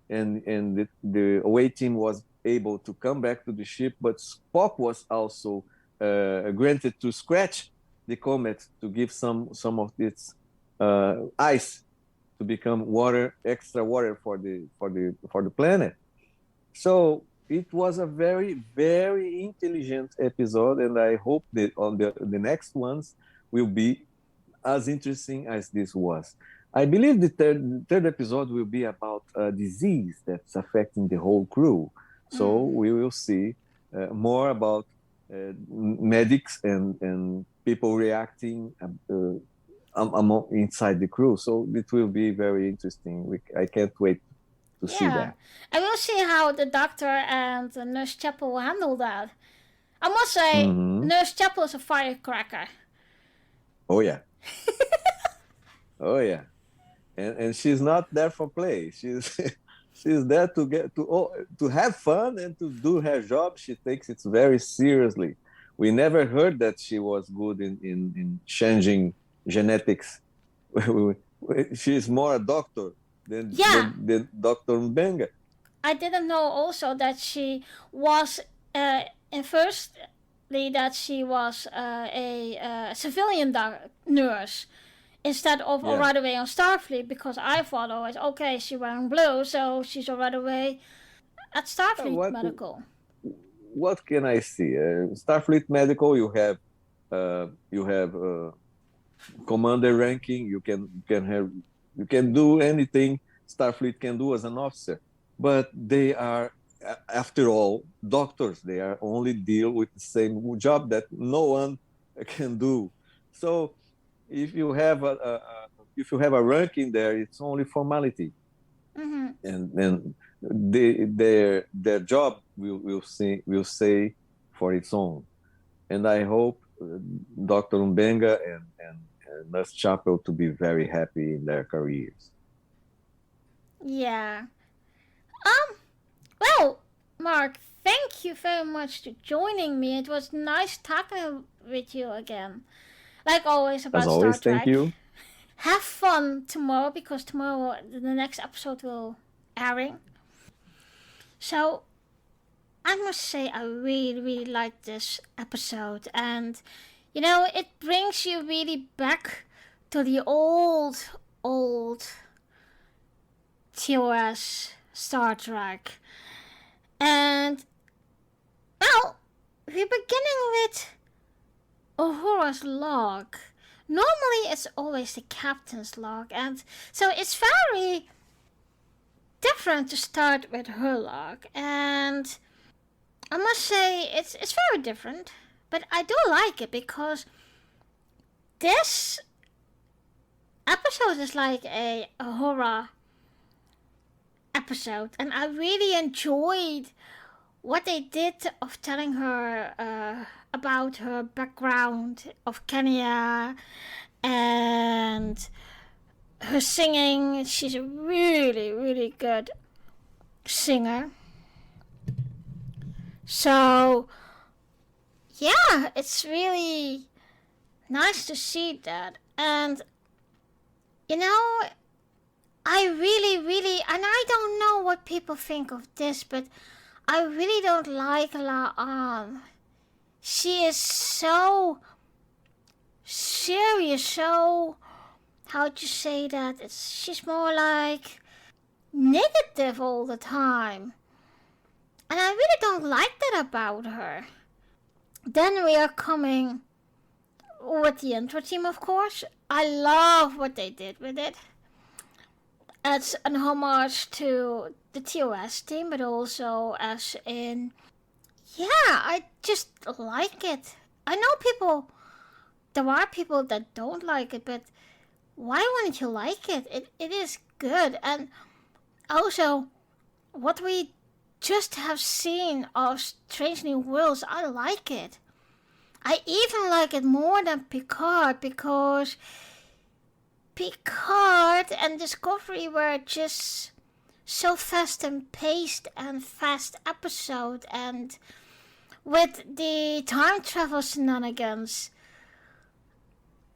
Speaker 2: and the away team was able to come back to the ship, but Spock was also granted to scratch the comet to give some of its ice to become water, extra water for the planet. So it was a very very intelligent episode, and I hope that on the next ones will be as interesting as this was. I believe the third episode will be about a disease that's affecting the whole crew. So
Speaker 1: Mm.
Speaker 2: we will see more about medics and people reacting inside the crew. So it will be very interesting. I can't wait to see
Speaker 1: Yeah.
Speaker 2: that.
Speaker 1: And we'll see how the doctor and Nurse Chapel will handle that. I must say,
Speaker 2: Mm-hmm.
Speaker 1: Nurse Chapel is a firecracker.
Speaker 2: Oh yeah, oh yeah. And she's not there for play. She's she's there to get to have fun and to do her job. She takes it very seriously. We never heard that she was good in changing genetics. She's more a doctor
Speaker 1: Yeah,
Speaker 2: than Dr. Mbenga.
Speaker 1: I didn't know also that she was in firstly that she was a civilian nurse instead of
Speaker 2: Yeah.
Speaker 1: right away on Starfleet, because I thought always, okay, she's wearing blue, so she's right away at Starfleet
Speaker 2: What
Speaker 1: Medical.
Speaker 2: what can I see? Starfleet Medical, you have commander ranking. You can do anything Starfleet can do as an officer, but they are, after all, doctors. They are only deal with the same job that no one can do. So if you have if you have a ranking there, it's only formality,
Speaker 1: Mm-hmm.
Speaker 2: and their job will say for its own. And I hope Dr. Umbenga and Nurse Chapel to be very happy in their careers.
Speaker 1: Yeah. Well, Mark, thank you very much for joining me. It was nice talking with you again. Like always
Speaker 2: As
Speaker 1: about Star
Speaker 2: always, thank
Speaker 1: Trek.
Speaker 2: you.
Speaker 1: Have fun tomorrow, because tomorrow the next episode will airing. So I must say I really, really like this episode, and it brings you really back to the old TOS Star Trek. And well, we're beginning with Uhura's log. Normally it's always the captain's log, and so it's very different to start with her log. And I must say it's very different, but I do like it because this episode is like a horror episode, and I really enjoyed what they did of telling her about her background of Kenya and her singing. She's a really, really good singer. So, yeah, it's really nice to see that. And, I really, really, and I don't know what people think of this, but I really don't like La'an. She is so serious, so, how'd you say that? She's more like negative all the time. And I really don't like that about her. Then we are coming with the intro team, of course. I love what they did with it. It's an homage to the TOS team, but also as in, yeah, I just like it. I know there are people that don't like it, but why wouldn't you like it? It is good. And also, what we just have seen of Strange New Worlds, I like it. I even like it more than Picard, because Picard and Discovery were just so fast and paced and fast episode, and with the time travel shenanigans,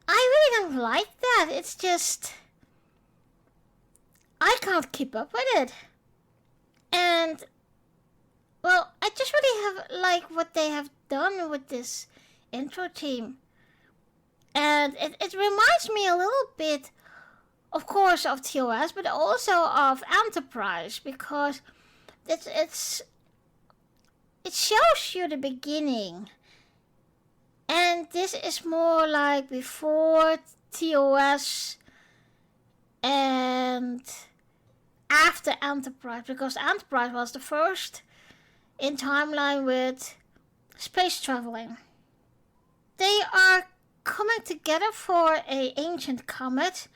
Speaker 1: I really don't like that. It's just, I can't keep up with it. And, well, I just really have like what they have done with this intro team. And it reminds me a little bit, of course, of TOS, but also of Enterprise, because it shows you the beginning. And this is more like before TOS and after Enterprise, because Enterprise was the first in timeline with space traveling. They are coming together for a ancient comet,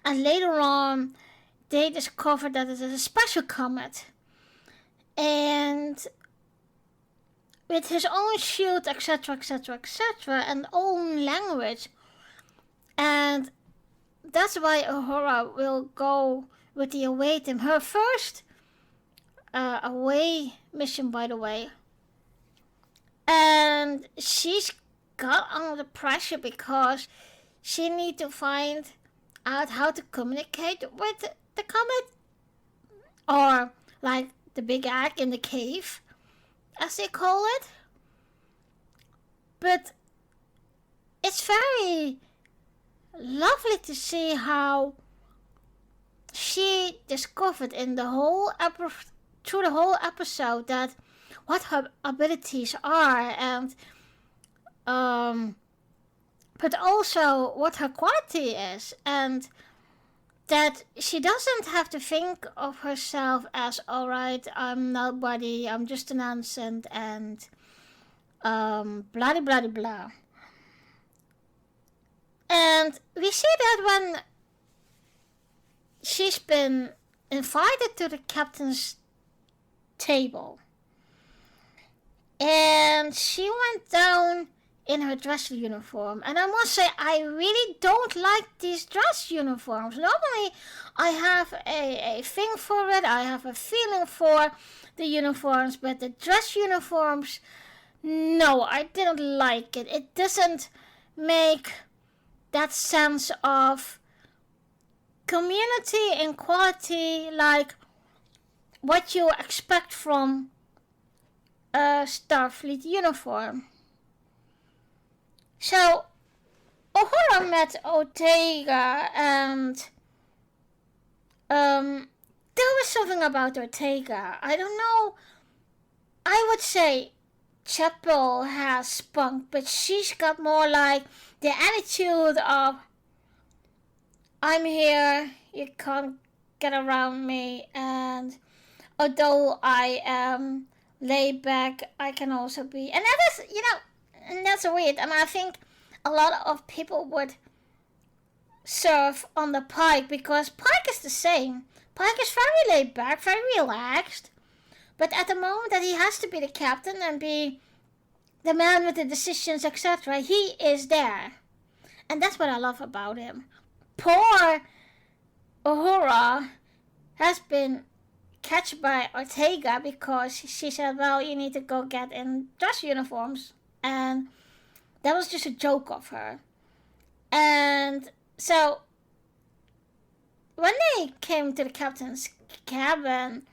Speaker 1: and later on they discovered that it is a special comet, and with his own shield, etc, etc, etc, and own language. And that's why Uhura will go with the away team. Her first away mission, by the way. And she's got under pressure because she needs to find out how to communicate with the comet, or like the big egg in the cave, as they call it. But it's very lovely to see how she discovered in the whole through the whole episode that what her abilities are, and but also what her quality is, and that she doesn't have to think of herself as, alright, I'm nobody, I'm just an innocent, and blah blah blah blah. And we see that when she's been invited to the captain's table, and she went down in her dress uniform, and I must say I really don't like these dress uniforms. Normally I have a thing for it, I have a feeling for the uniforms, but the dress uniforms, no, I didn't like it. It doesn't make that sense of community and quality like what you expect from a Starfleet uniform. So Uhura met Ortega, and there was something about Ortega. I don't know. I would say Chapel has spunk, but she's got more like the attitude of, I'm here, you can't get around me, and although I am laid back, I can also be, and that is, and that's weird. I mean, I think a lot of people would serve on the Pike, because Pike is the same. Pike is very laid back, very relaxed, but at the moment that he has to be the captain and be the man with the decisions, etc., he is there. And that's what I love about him. Poor Uhura has been catched by Ortega because she said, well, you need to go get in dress uniforms. And that was just a joke of her. And so when they came to the captain's cabin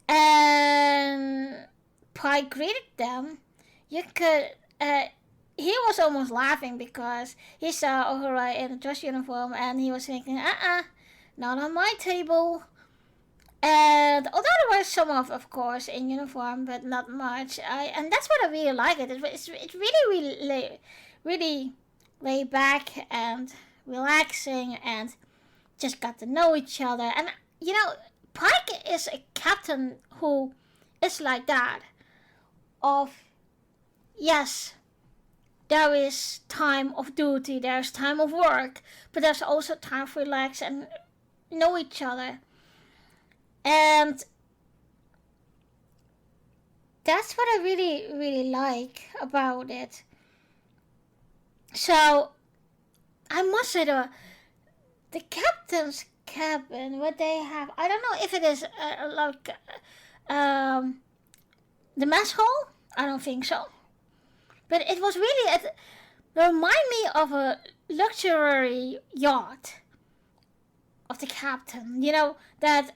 Speaker 1: and Pike greeted them, you could he was almost laughing because he saw Uhura in a dress uniform, and he was thinking, not on my table. And although there were some of course, in uniform, but not much. And that's what I really like. It's really laid back and relaxing, and just got to know each other. And Pike is a captain who is like that. Of yes, there is time of duty, there's time of work, but there's also time to relax and know each other. And that's what I really, really like about it. So, I must say the captain's cabin, what they have, I don't know if it is the mess hall. I don't think so. But it was really, it reminded me of a luxury yacht of the captain. That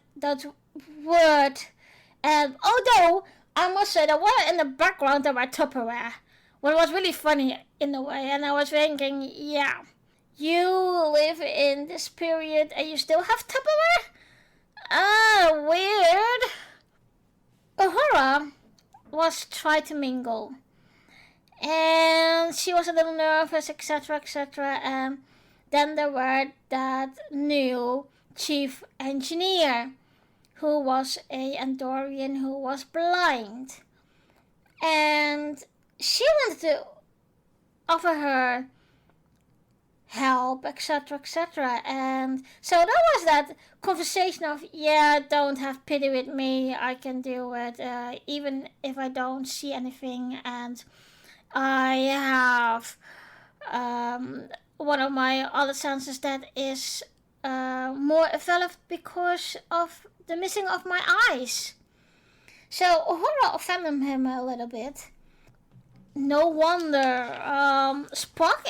Speaker 1: wood. And although, I must say, that were in the background there were Tupperware. What was really funny in a way. And I was thinking, yeah, you live in this period and you still have Tupperware? Weird. Uhura was trying to mingle, and she was a little nervous, etc., etc. And then there were that new chief engineer, who was a Andorian who was blind, and she wanted to offer her help, etc., etc. And so there was that conversation of, yeah, don't have pity with me, I can do it, even if I don't see anything, and I have one of my other senses that is more developed because of the missing of my eyes. So Uhura offended him a little bit. No wonder Spock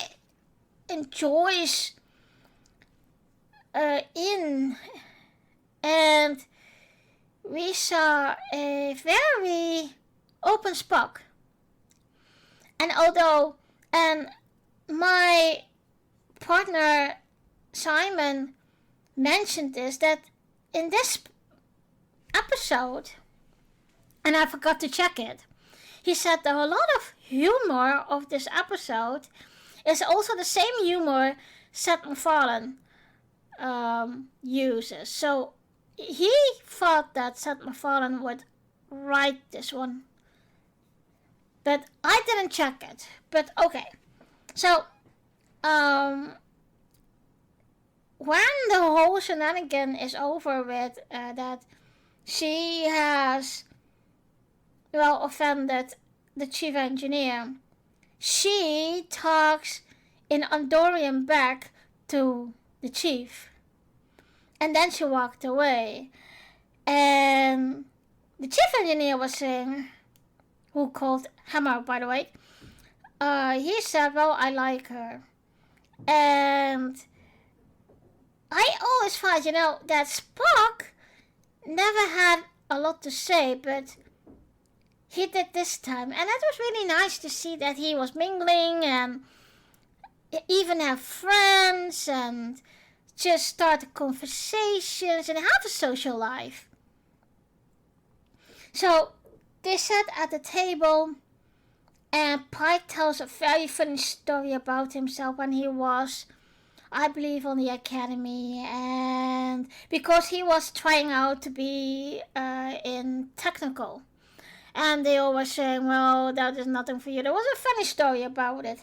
Speaker 1: enjoys in, and we saw a very open Spock. And my partner Simon mentioned this, that in this episode, and I forgot to check it, he said that a lot of humor of this episode is also the same humor Seth MacFarlane uses. So he thought that Seth MacFarlane would write this one, but I didn't check it. But okay, so when the whole shenanigan is over with, that she has offended the chief engineer, she talks in Andorian back to the chief, and then she walked away. And the chief engineer was saying, who called Hammer, by the way, he said, well, I like her. And I always thought, that Spock never had a lot to say, but he did this time. And it was really nice to see that he was mingling and even have friends and just start conversations and have a social life. So they sat at the table, and Pike tells a very funny story about himself when he was, I believe, on the academy, and because he was trying out to be in technical, and they all were saying, well, that is nothing for you. There was a funny story about it.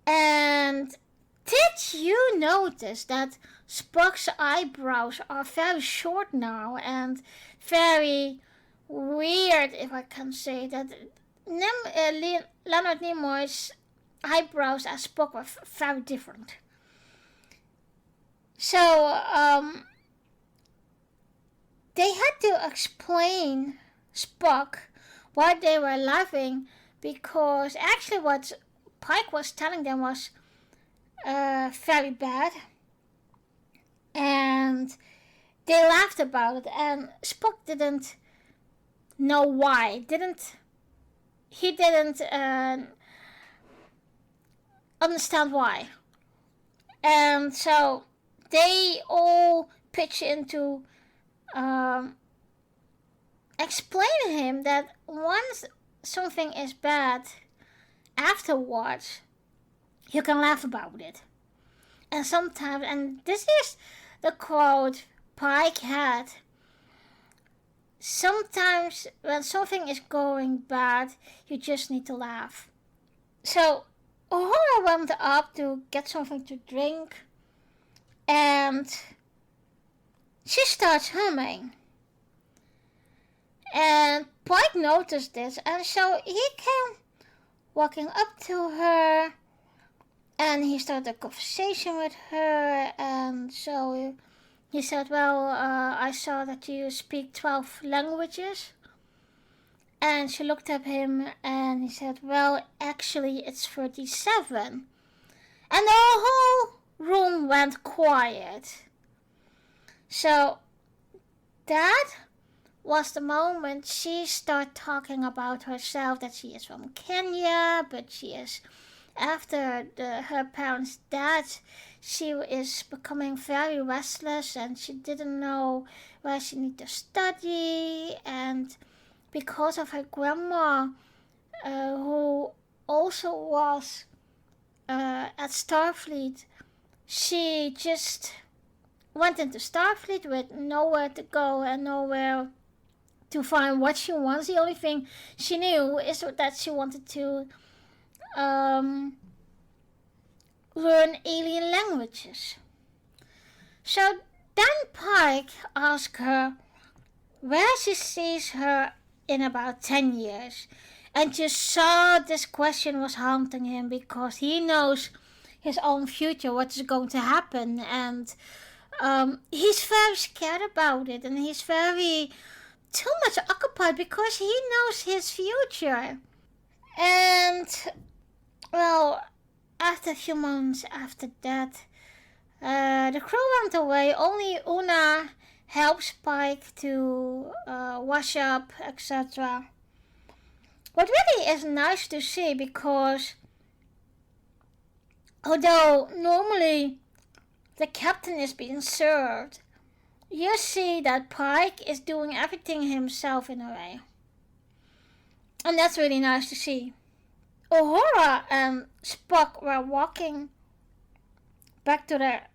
Speaker 1: And did you notice that Spock's eyebrows are very short now and very weird, if I can say that? Leonard Nimoy's eyebrows as Spock were very different. So they had to explain Spock why they were laughing, because actually what Pike was telling them was very bad, and they laughed about it, and Spock didn't know why. He didn't understand why. And so they all pitch into explaining him that once something is bad, afterwards you can laugh about it. And sometimes, and this is the quote Pike had, sometimes when something is going bad, you just need to laugh. So Uhura went up to get something to drink, and she starts humming. And Pike noticed this, and so he came walking up to her, and he started a conversation with her. And so he said, well, I saw that you speak 12 languages. And she looked at him and he said, well, actually it's 37. And the whole room went quiet. So that was the moment she started talking about herself, that she is from Kenya, but she is, after her parents' death, she is becoming very restless and she didn't know where she needed to study. And because of her grandma, who also was at Starfleet, she just went into Starfleet with nowhere to go and nowhere to find what she wants. The only thing she knew is that she wanted to learn alien languages. So then Pike asked her where she sees her in about 10 years. And you saw this question was haunting him, because he knows his own future, what is going to happen. And he's very scared about it, and he's very too much occupied because he knows his future. And well, after a few months after that, the crew went away. Only helps Pike to wash up, etc. what really is nice to see, because although normally the captain is being served, you see that Pike is doing everything himself in a way. And that's really nice to see. Uhura and Spock were walking back to their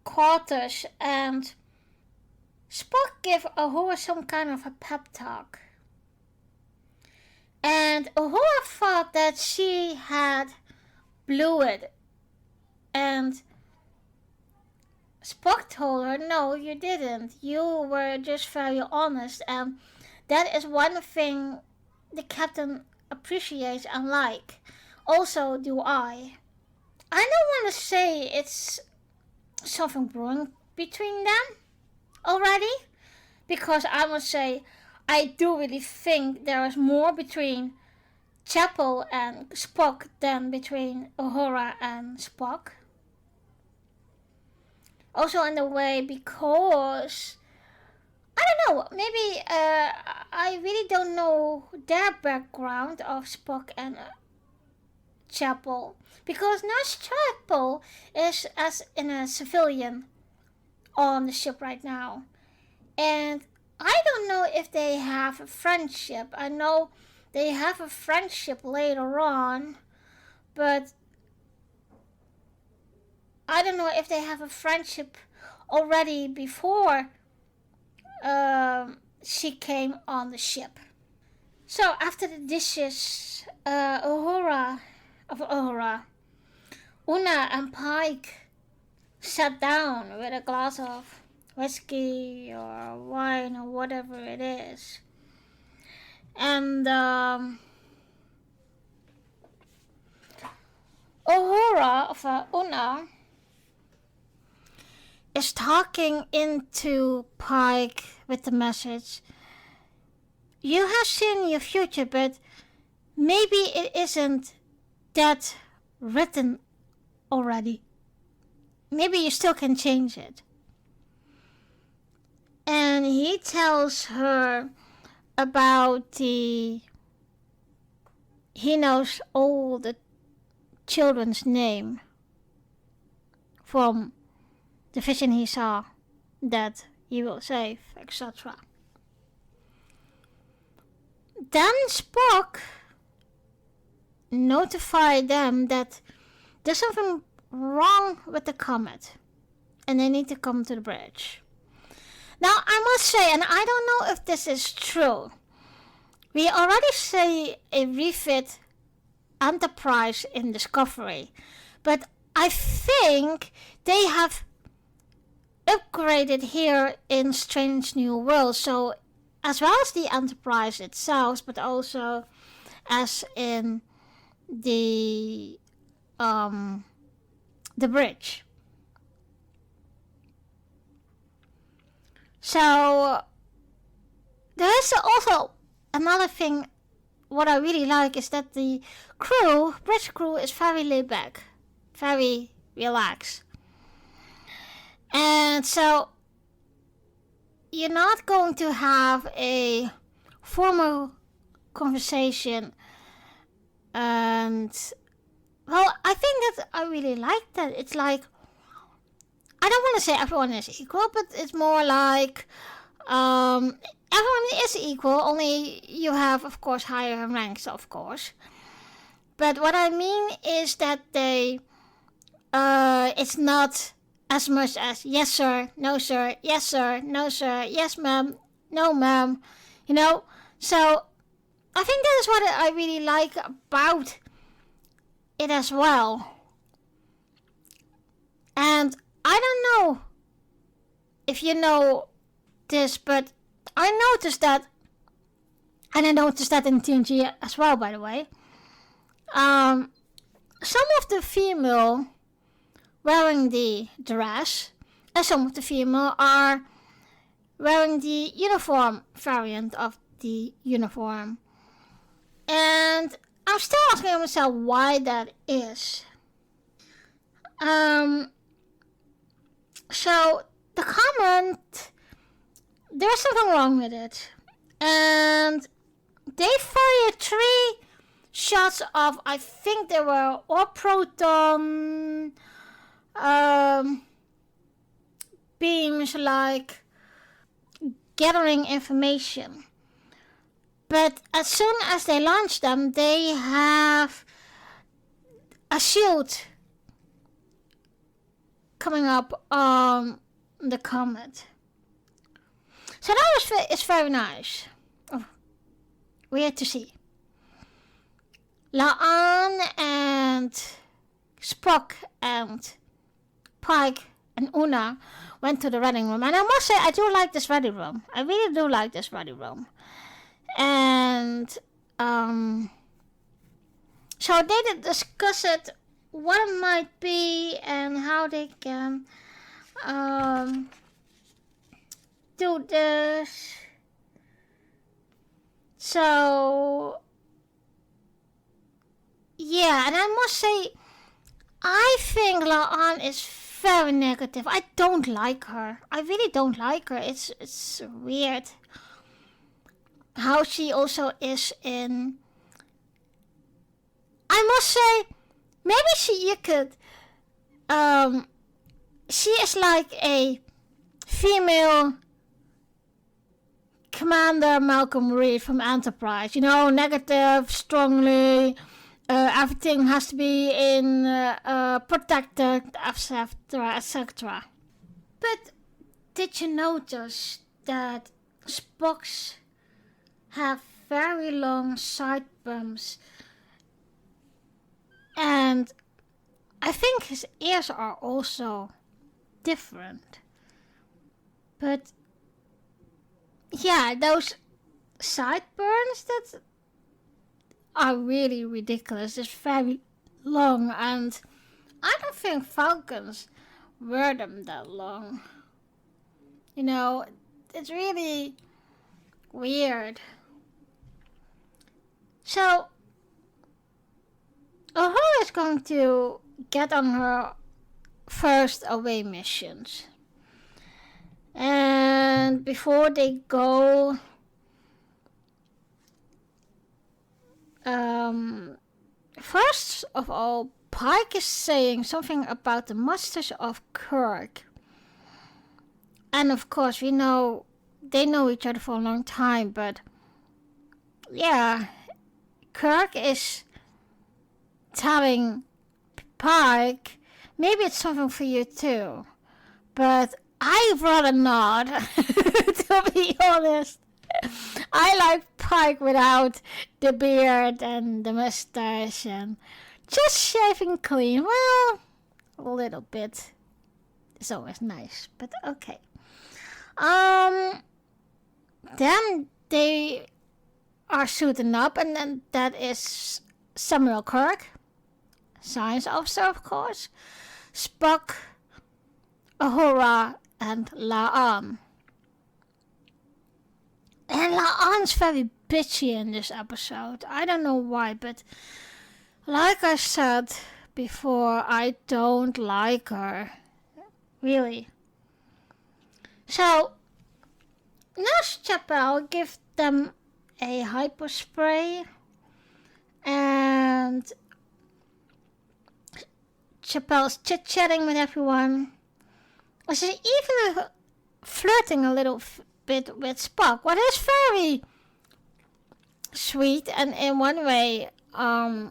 Speaker 1: quarters, and Spock gave Uhura some kind of a pep talk. And Uhura thought that she had blew it. And Spock told her, no, you didn't. You were just very honest, and that is one thing the captain appreciates and like. Also do I. I don't want to say it's something wrong between them already, because I must say I do really think there is more between Chapel and Spock than between Uhura and Spock. Also in a way, because I don't know, maybe I really don't know their background of Spock and Chapel, because Nurse Chapel is as in a civilian on the ship right now, and I don't know if they have a friendship. I know they have a friendship later on, but I don't know if they have a friendship already before she came on the ship. So after the dishes, Una and Pike sat down with a glass of whiskey or wine or whatever it is. And Una is talking into Pike with the message, you have seen your future, but maybe it isn't that written already. Maybe you still can change it. And he tells her about he knows all the children's name from the vision he saw that he will save, etc. Then Spock notified them that there's something wrong with the comet and they need to come to the bridge. Now I must say, and I don't know if this is true, we already see a refit Enterprise in Discovery, but I think they have upgraded here in Strange New Worlds, so as well as the Enterprise itself, but also as in the bridge. So there is also another thing. What I really like is that the bridge crew, is very laid back, very relaxed. And so you're not going to have a formal conversation. And well, I think that I really like that. It's like, I don't want to say everyone is equal, but it's more like everyone is equal, only you have, of course, higher ranks, of course. But what I mean is that it's not as much as yes sir, no sir, yes sir, no sir, yes ma'am, no ma'am, So I think that is what I really like about it as well. And I don't know if you know this, but I noticed that, and I noticed that in TNG as well, by the way. Some of the female wearing the dress, and some of the female are wearing the uniform variant of the uniform. And I'm still asking myself why that is. So the comment, there's something wrong with it. And they fired 3 shots of, I think they were or proton beams, like gathering information. But as soon as they launch them, they have a shield coming up on the comet. So that is very nice. Oh, weird to see. La'an and Spock and Pike and Una went to the reading room. And I must say, I do like this reading room. I really do like this reading room. And so they did discuss it, what it might be, and how they can do this. So yeah, and I must say, I think La'an is very negative. I don't like her. I really don't like her. It's weird how she also is in. I must say, maybe you could. She is like a female Commander Malcolm Reed from Enterprise. You know, negative, strongly. Everything has to be in protected, etc., etc. But did you notice that Spock's have very long sideburns, and I think his ears are also different. But yeah, those sideburns that are really ridiculous. It's very long, and I don't think Falcons wear them that long. You know, it's really weird. So, Uhura is going to get on her first away missions. And before they go, first of all, Pike is saying something about the mustache of Kirk. And of course, we know they know each other for a long time, but yeah, Kirk is telling Pike, maybe it's something for you too, but I'd rather not, to be honest. I like Pike without the beard and the mustache and just shaving clean. Well, a little bit is always nice, but okay. Then they are suiting up, and then that is Samuel Kirk, science officer, of course, Spock, Uhura, and La'an. And La'an's very bitchy in this episode. I don't know why, but like I said before, I don't like her. Really. So, Nurse Chapel gives them a hypo spray, and Chapel's chit-chatting with everyone. She's even flirting a little bit with Spock, what is very sweet, and in one way, I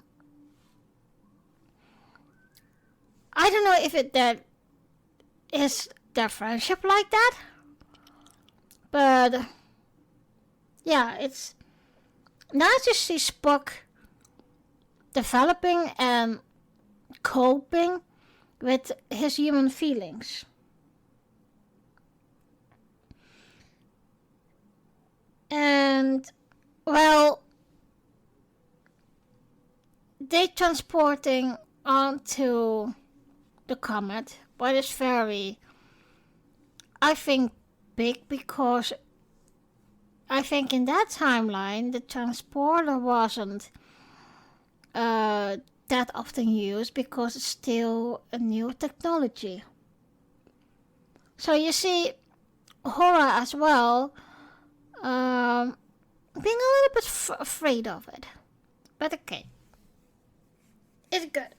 Speaker 1: don't know if that is their friendship like that, but yeah, it's nice to see Spock developing and coping with his human feelings. And, well, they transporting onto the comet, but it's very, I think, big, because I think in that timeline the transporter wasn't that often used because it's still a new technology. So you see, Uhura as well being a little bit afraid of it. But okay. It's good.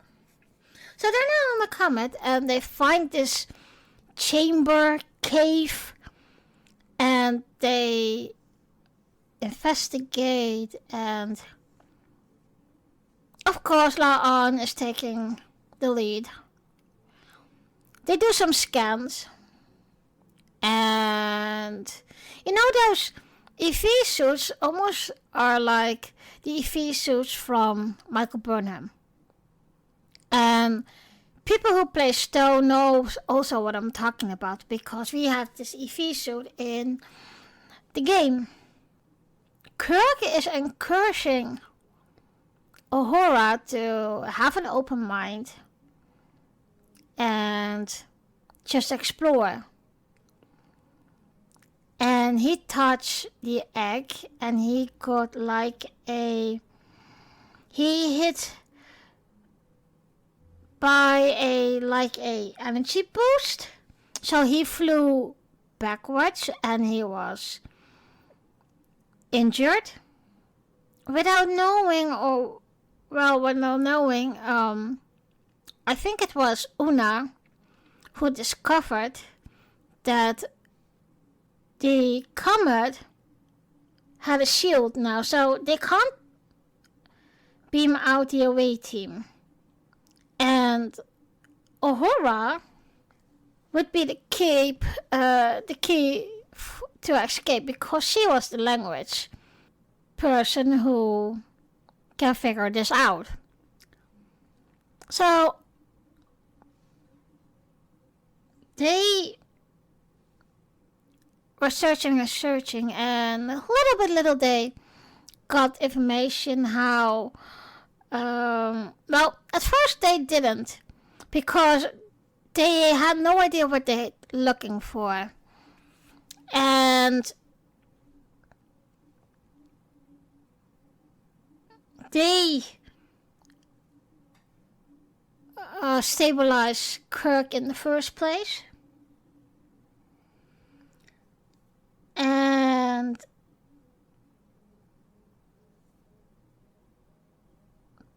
Speaker 1: So they're now on the comet and they find this chamber, cave, and they investigate, and of course La'an is taking the lead. They do some scans, and you know those EV suits almost are like the EV suits from Michael Burnham. And people who play Stowe know also what I'm talking about, because we have this EV suit in the game. Kirk is encouraging Uhura to have an open mind and just explore. And he touched the egg and he got he hit by a energy boost. So he flew backwards and he was injured without knowing, I think it was Una who discovered that the comet had a shield now, so they can't beam out the away team. And Uhura would be the key to escape, because she was the language person who can figure this out. So they were searching, and little they got information how, at first they didn't, because they had no idea what they were looking for. And they stabilized Kirk in the first place. And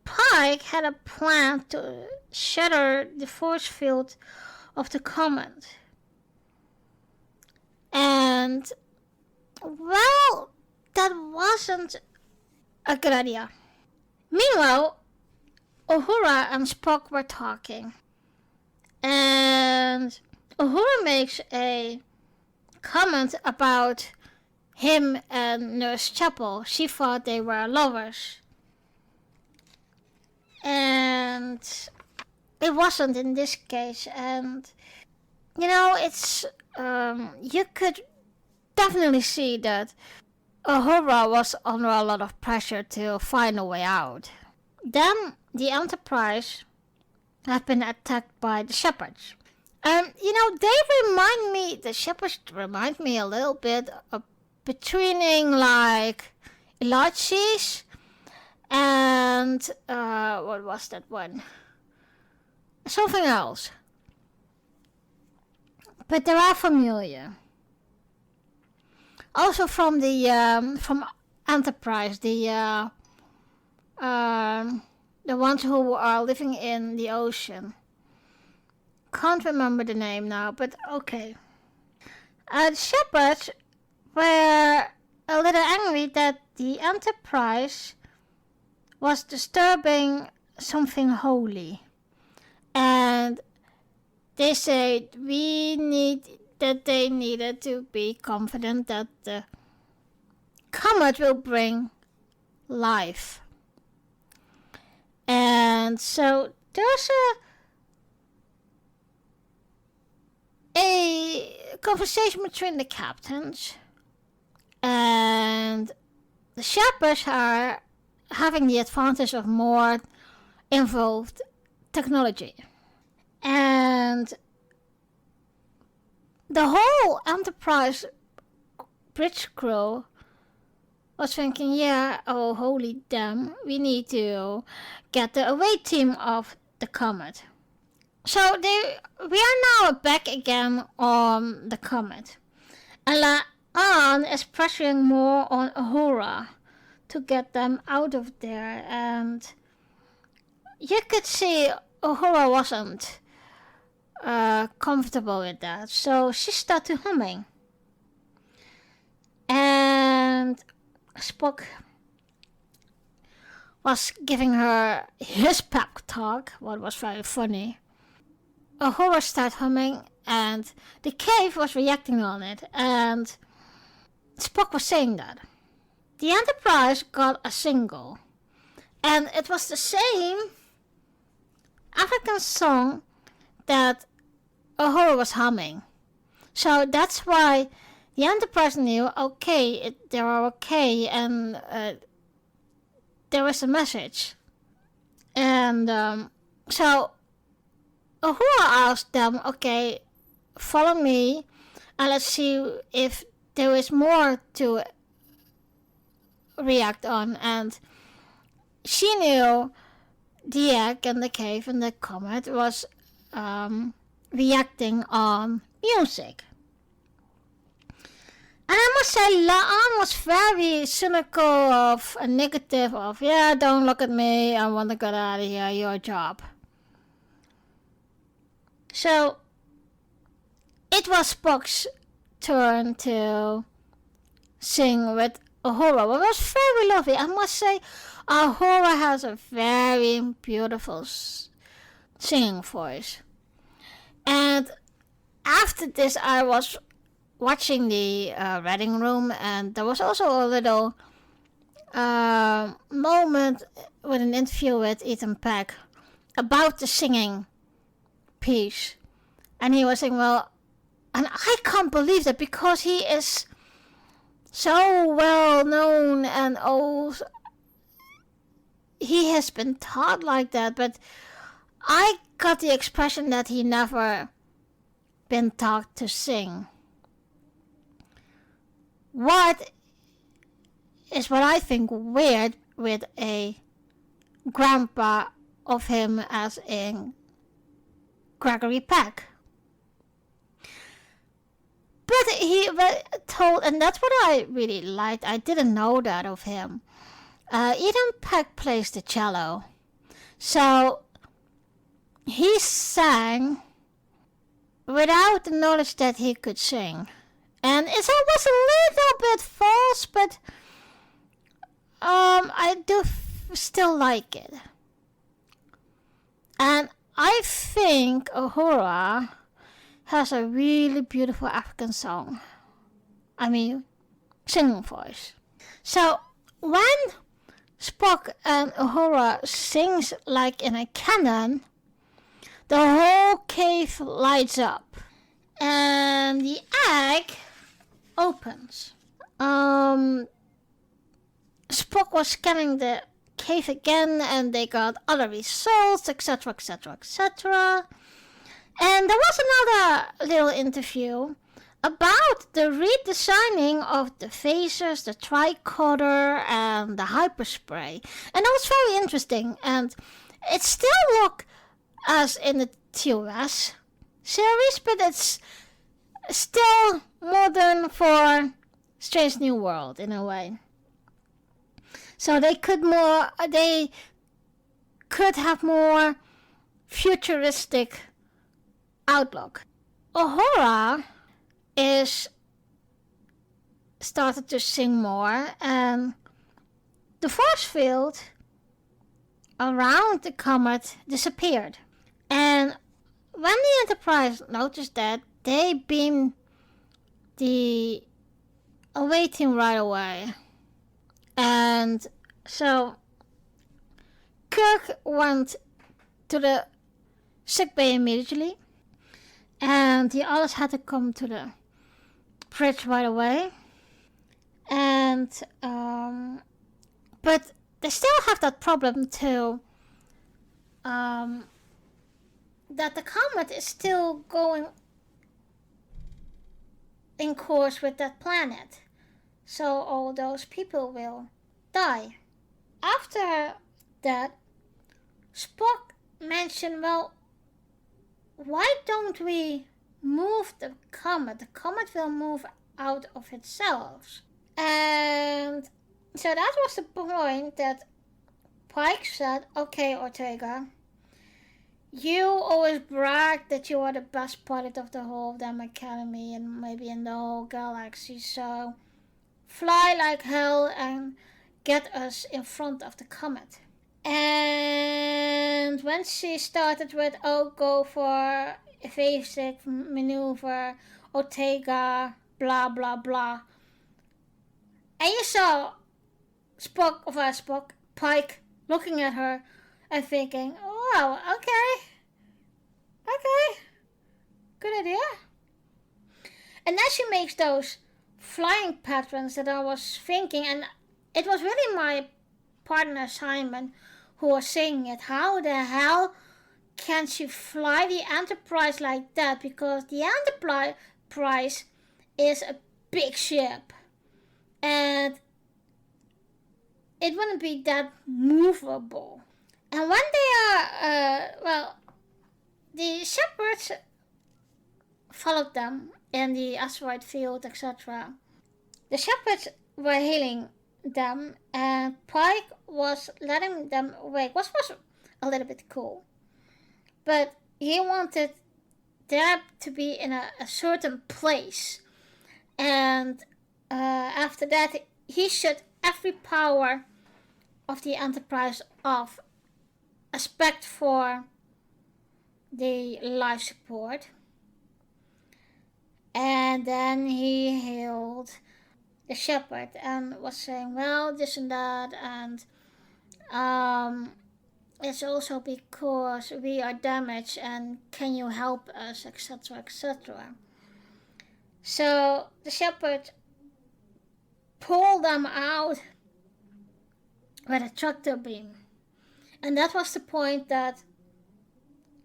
Speaker 1: Pike had a plan to shatter the force field of the comet. And, well, that wasn't a good idea. Meanwhile, Uhura and Spock were talking. And Uhura makes a comment about him and Nurse Chapel. She thought they were lovers. And it wasn't in this case. And, you know, it's, you could definitely see that Uhura was under a lot of pressure to find a way out. Then the Enterprise have been attacked by the Shepherds. You know, the Shepherds remind me a little bit of between like Elachis and, what was that one? Something else. But they are familiar. Also from the, from Enterprise, the ones who are living in the ocean. Can't remember the name now, but okay. The Shepherds were a little angry that the Enterprise was disturbing something holy. And they said they needed to be confident that the comet will bring life. And so there's a conversation between the captains, and the Shepherds are having the advantage of more involved technology. And the whole Enterprise bridge crew was thinking, oh holy damn, we need to get the away team of the comet. So we are now back again on the comet. And An is pressuring more on Uhura to get them out of there, and you could see Uhura wasn't comfortable with that, so she started humming. And Spock was giving her his pep talk, what was very funny. Uhura started humming, and the cave was reacting on it, and Spock was saying that. The Enterprise got a single, and it was the same African song that Uhura was humming. So that's why the Enterprise knew, okay, they are okay, and there was a message. And so Uhura asked them, okay, follow me, and let's see if there is more to react on. And she knew the egg and the cave and the comet was reacting on music. And I must say, La'an was very cynical of and negative of, yeah, don't look at me, I want to get out of here, your job. So, it was Spock's turn to sing with Uhura. It was very lovely. I must say, Uhura has a very beautiful singing voice. And after this, I was watching the reading room, and there was also a little moment with an interview with Ethan Peck about the singing piece. And he was saying, well, and I can't believe that because he is so well known and old. He has been taught like that, but I got the expression that he never been taught to sing. What I think weird with a grandpa of him as in Gregory Peck. But he told, and that's what I really liked. I didn't know that of him. Ethan Peck plays the cello. So he sang without the knowledge that he could sing. And it was a little bit false, but I do still like it. And I think Uhura has a really beautiful African song. I mean, singing voice. So when Spock and Uhura sings like in a canon, the whole cave lights up. And the egg opens. Spock was scanning the cave again, and they got other results, etc., etc., etc. And there was another little interview about the redesigning of the phasers, the tricorder, and the hyperspray. And that was very interesting. And it still looked as in the TOS series, but it's still modern for Strange New World in a way. So they could have more futuristic outlook. Uhura is started to sing more, and the force field around the comet disappeared. And when the Enterprise noticed that, they beamed the away team right away. And so Kirk went to the sickbay immediately, and the others had to come to the bridge right away. And but they still have that problem too, that the comet is still going in course with that planet, so all those people will die. After that, Spock mentioned, well, why don't we move the comet? The comet will move out of itself. And so that was the point that Pike said, okay, Ortega, you always brag that you are the best pilot of the whole damn academy and maybe in the whole galaxy, so fly like hell and get us in front of the comet. And when she started with, oh, go for evasive maneuver, Ortega, blah blah blah, and you saw Pike looking at her and thinking, oh, okay, good idea. And then she makes those flying patterns that I was thinking, and it was really my partner Simon who was saying it. How the hell can she fly the Enterprise like that? Because the Enterprise is a big ship, and it wouldn't be that movable. And when they are, the shepherds followed them in the asteroid field, etc. The shepherds were hailing them, and Pike was letting them away, which was a little bit cool. But he wanted them to be in a certain place, and after that, he shut every power of the Enterprise off, except for the life support. And then he hailed the shepherd and was saying, well, this and that, and it's also because we are damaged and can you help us, etc., etc. So the shepherd pulled them out with a tractor beam. And that was the point that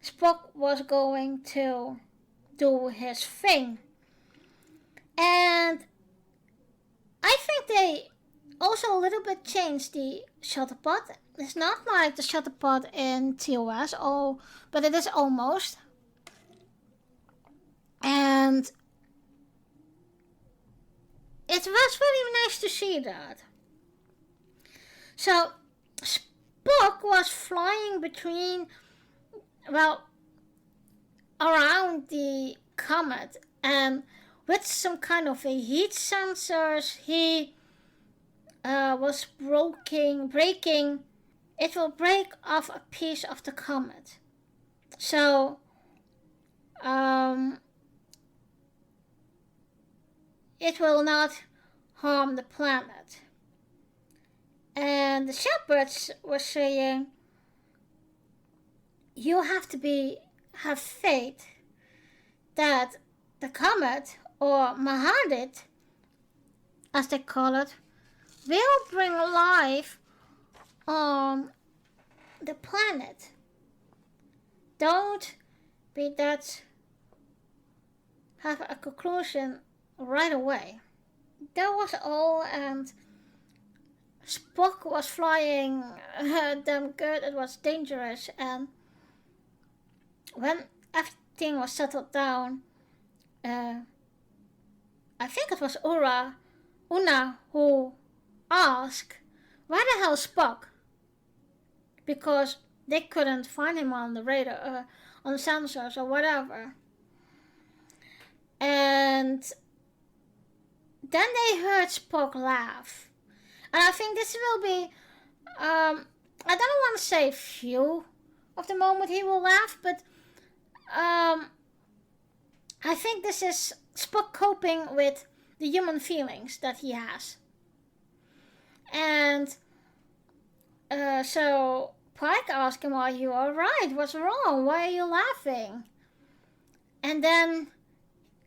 Speaker 1: Spock was going to do his thing. And I think they also a little bit changed the shuttlepod. It's not like the shuttlepod in TOS, but it is almost. And it was really nice to see that. So Spock was flying between, around the comet, and with some kind of a heat sensors, he was breaking. It will break off a piece of the comet. So, it will not harm the planet. And the shepherds were saying, you have to have faith that the comet, or Mahadit, as they call it, will bring life on the planet. Don't have a conclusion right away. That was all, and Spock was flying damn good. It was dangerous, and when everything was settled down, I think it was Una who asked, where the hell is Spock? Because they couldn't find him on the radar, on the sensors or whatever. And then they heard Spock laugh. And I think this will be, I don't want to say few of the moment he will laugh, but I think this is Spock coping with the human feelings that he has. And so Pike asked him, are you alright? What's wrong? Why are you laughing? And then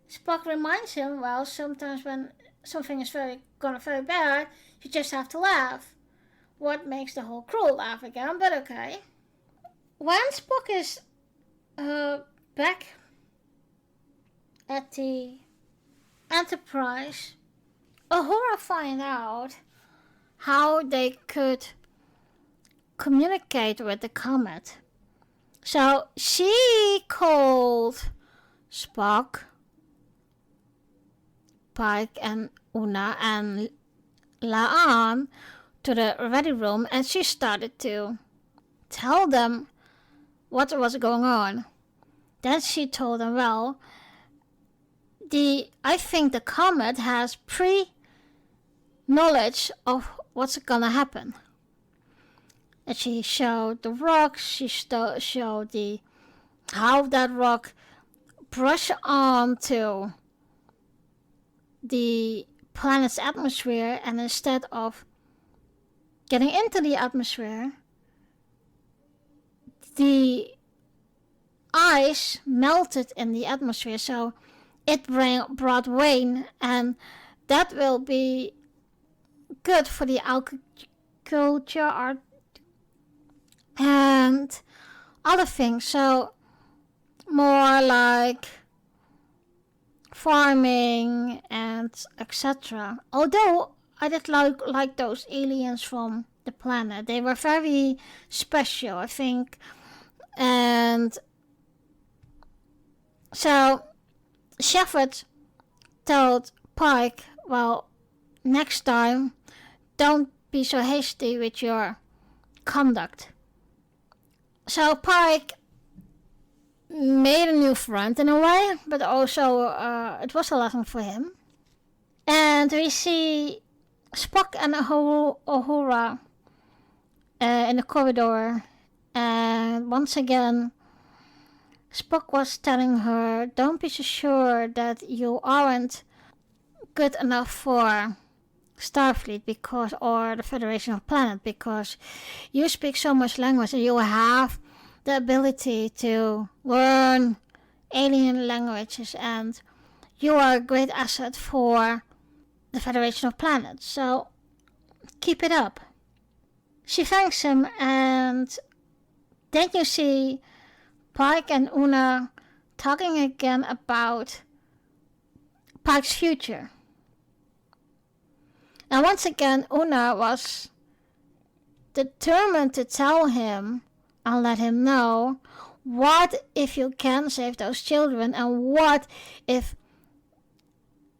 Speaker 1: Spock reminds him, well, sometimes when something is very bad, you just have to laugh. What makes the whole crew laugh again, but okay. When Spock is back at the Enterprise, Uhura find out how they could communicate with the comet. So she called Spock, Pike and Una and Laan to the ready room, and she started to tell them what was going on. Then she told them, well, I think the comet has pre-knowledge of what's gonna happen. And she showed the rock, she showed how that rock brushed onto the planet's atmosphere, and instead of getting into the atmosphere, the ice melted in the atmosphere, so it brought rain, and that will be good for the agriculture art and other things. So more like farming and etc. Although I did like those aliens from the planet. They were very special, I think. And so Shepherd told Pike, well, next time, don't be so hasty with your conduct. So Pike made a new friend in a way, but also it was a lesson for him. And we see Spock and Uhura in the corridor, and once again Spock was telling her, don't be so sure that you aren't good enough for Starfleet or the Federation of Planets, because you speak so much language and you have the ability to learn alien languages, and you are a great asset for the Federation of Planets, so keep it up. She thanks him, and then you see Pike and Una talking again about Pike's future. And once again, Una was determined to tell him and let him know, what if you can save those children, and what if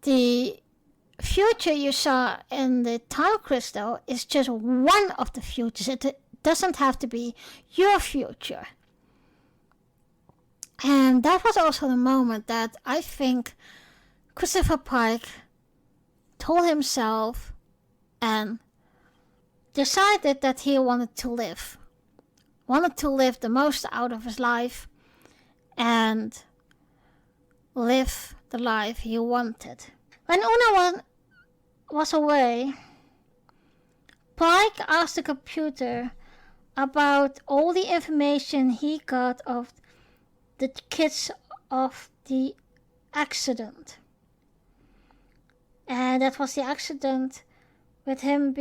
Speaker 1: the future you saw in the time crystal is just one of the futures. It doesn't have to be your future. And that was also the moment that I think Christopher Pike told himself and decided that he wanted to live the most out of his life and live the life he wanted. When Una was away, Pike asked the computer about all the information he got of the kids of the accident. And that was the accident with him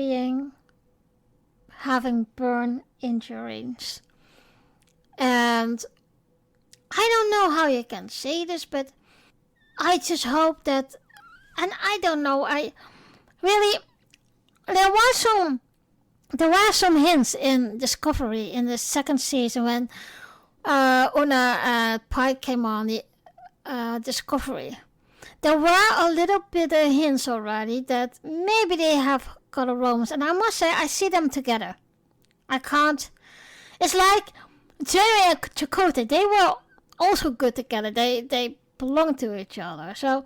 Speaker 1: having burn injuries. And I don't know how you can say this, but I just hope that, and I don't know, there were some hints in Discovery in the second season when Una and Pike came on the Discovery. There were a little bit of hints already that maybe they have got a romance, and I must say I see them together. I can't. It's like Jerry and Chakotay. They were also good together. They belong to each other. So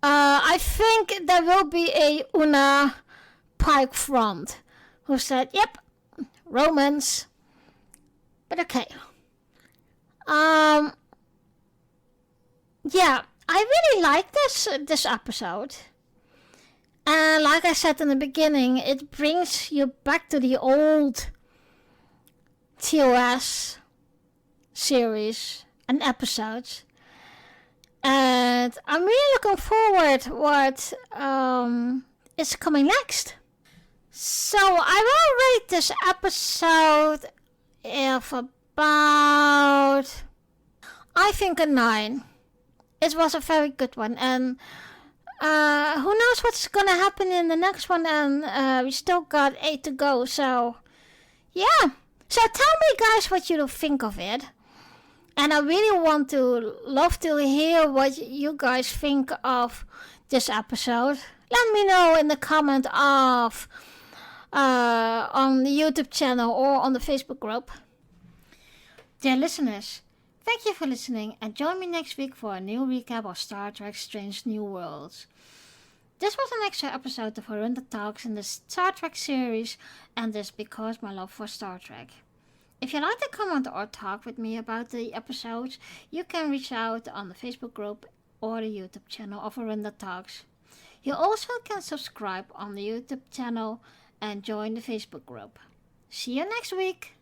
Speaker 1: I think there will be a Una Pike front who said, "Yep, romance." But okay. Yeah, I really like this episode. And like I said in the beginning, it brings you back to the old TOS series and episodes. And I'm really looking forward what is coming next. So I will rate this episode of about, I think, a 9. It was a very good one, and who knows what's gonna happen in the next one, and we still got 8 to go, so yeah. So tell me guys what you think of it, and I really love to hear what you guys think of this episode? Let me know in the comment of on the YouTube channel or on the Facebook group. Dear listeners, thank you for listening and join me next week for a new recap of Star Trek Strange New Worlds. This was an extra episode of Arunda Talks in the Star Trek series, and this because my love for Star Trek. If you'd like to comment or talk with me about the episodes, you can reach out on the Facebook group or the YouTube channel of Arunda Talks. You also can subscribe on the YouTube channel and join the Facebook group. See you next week!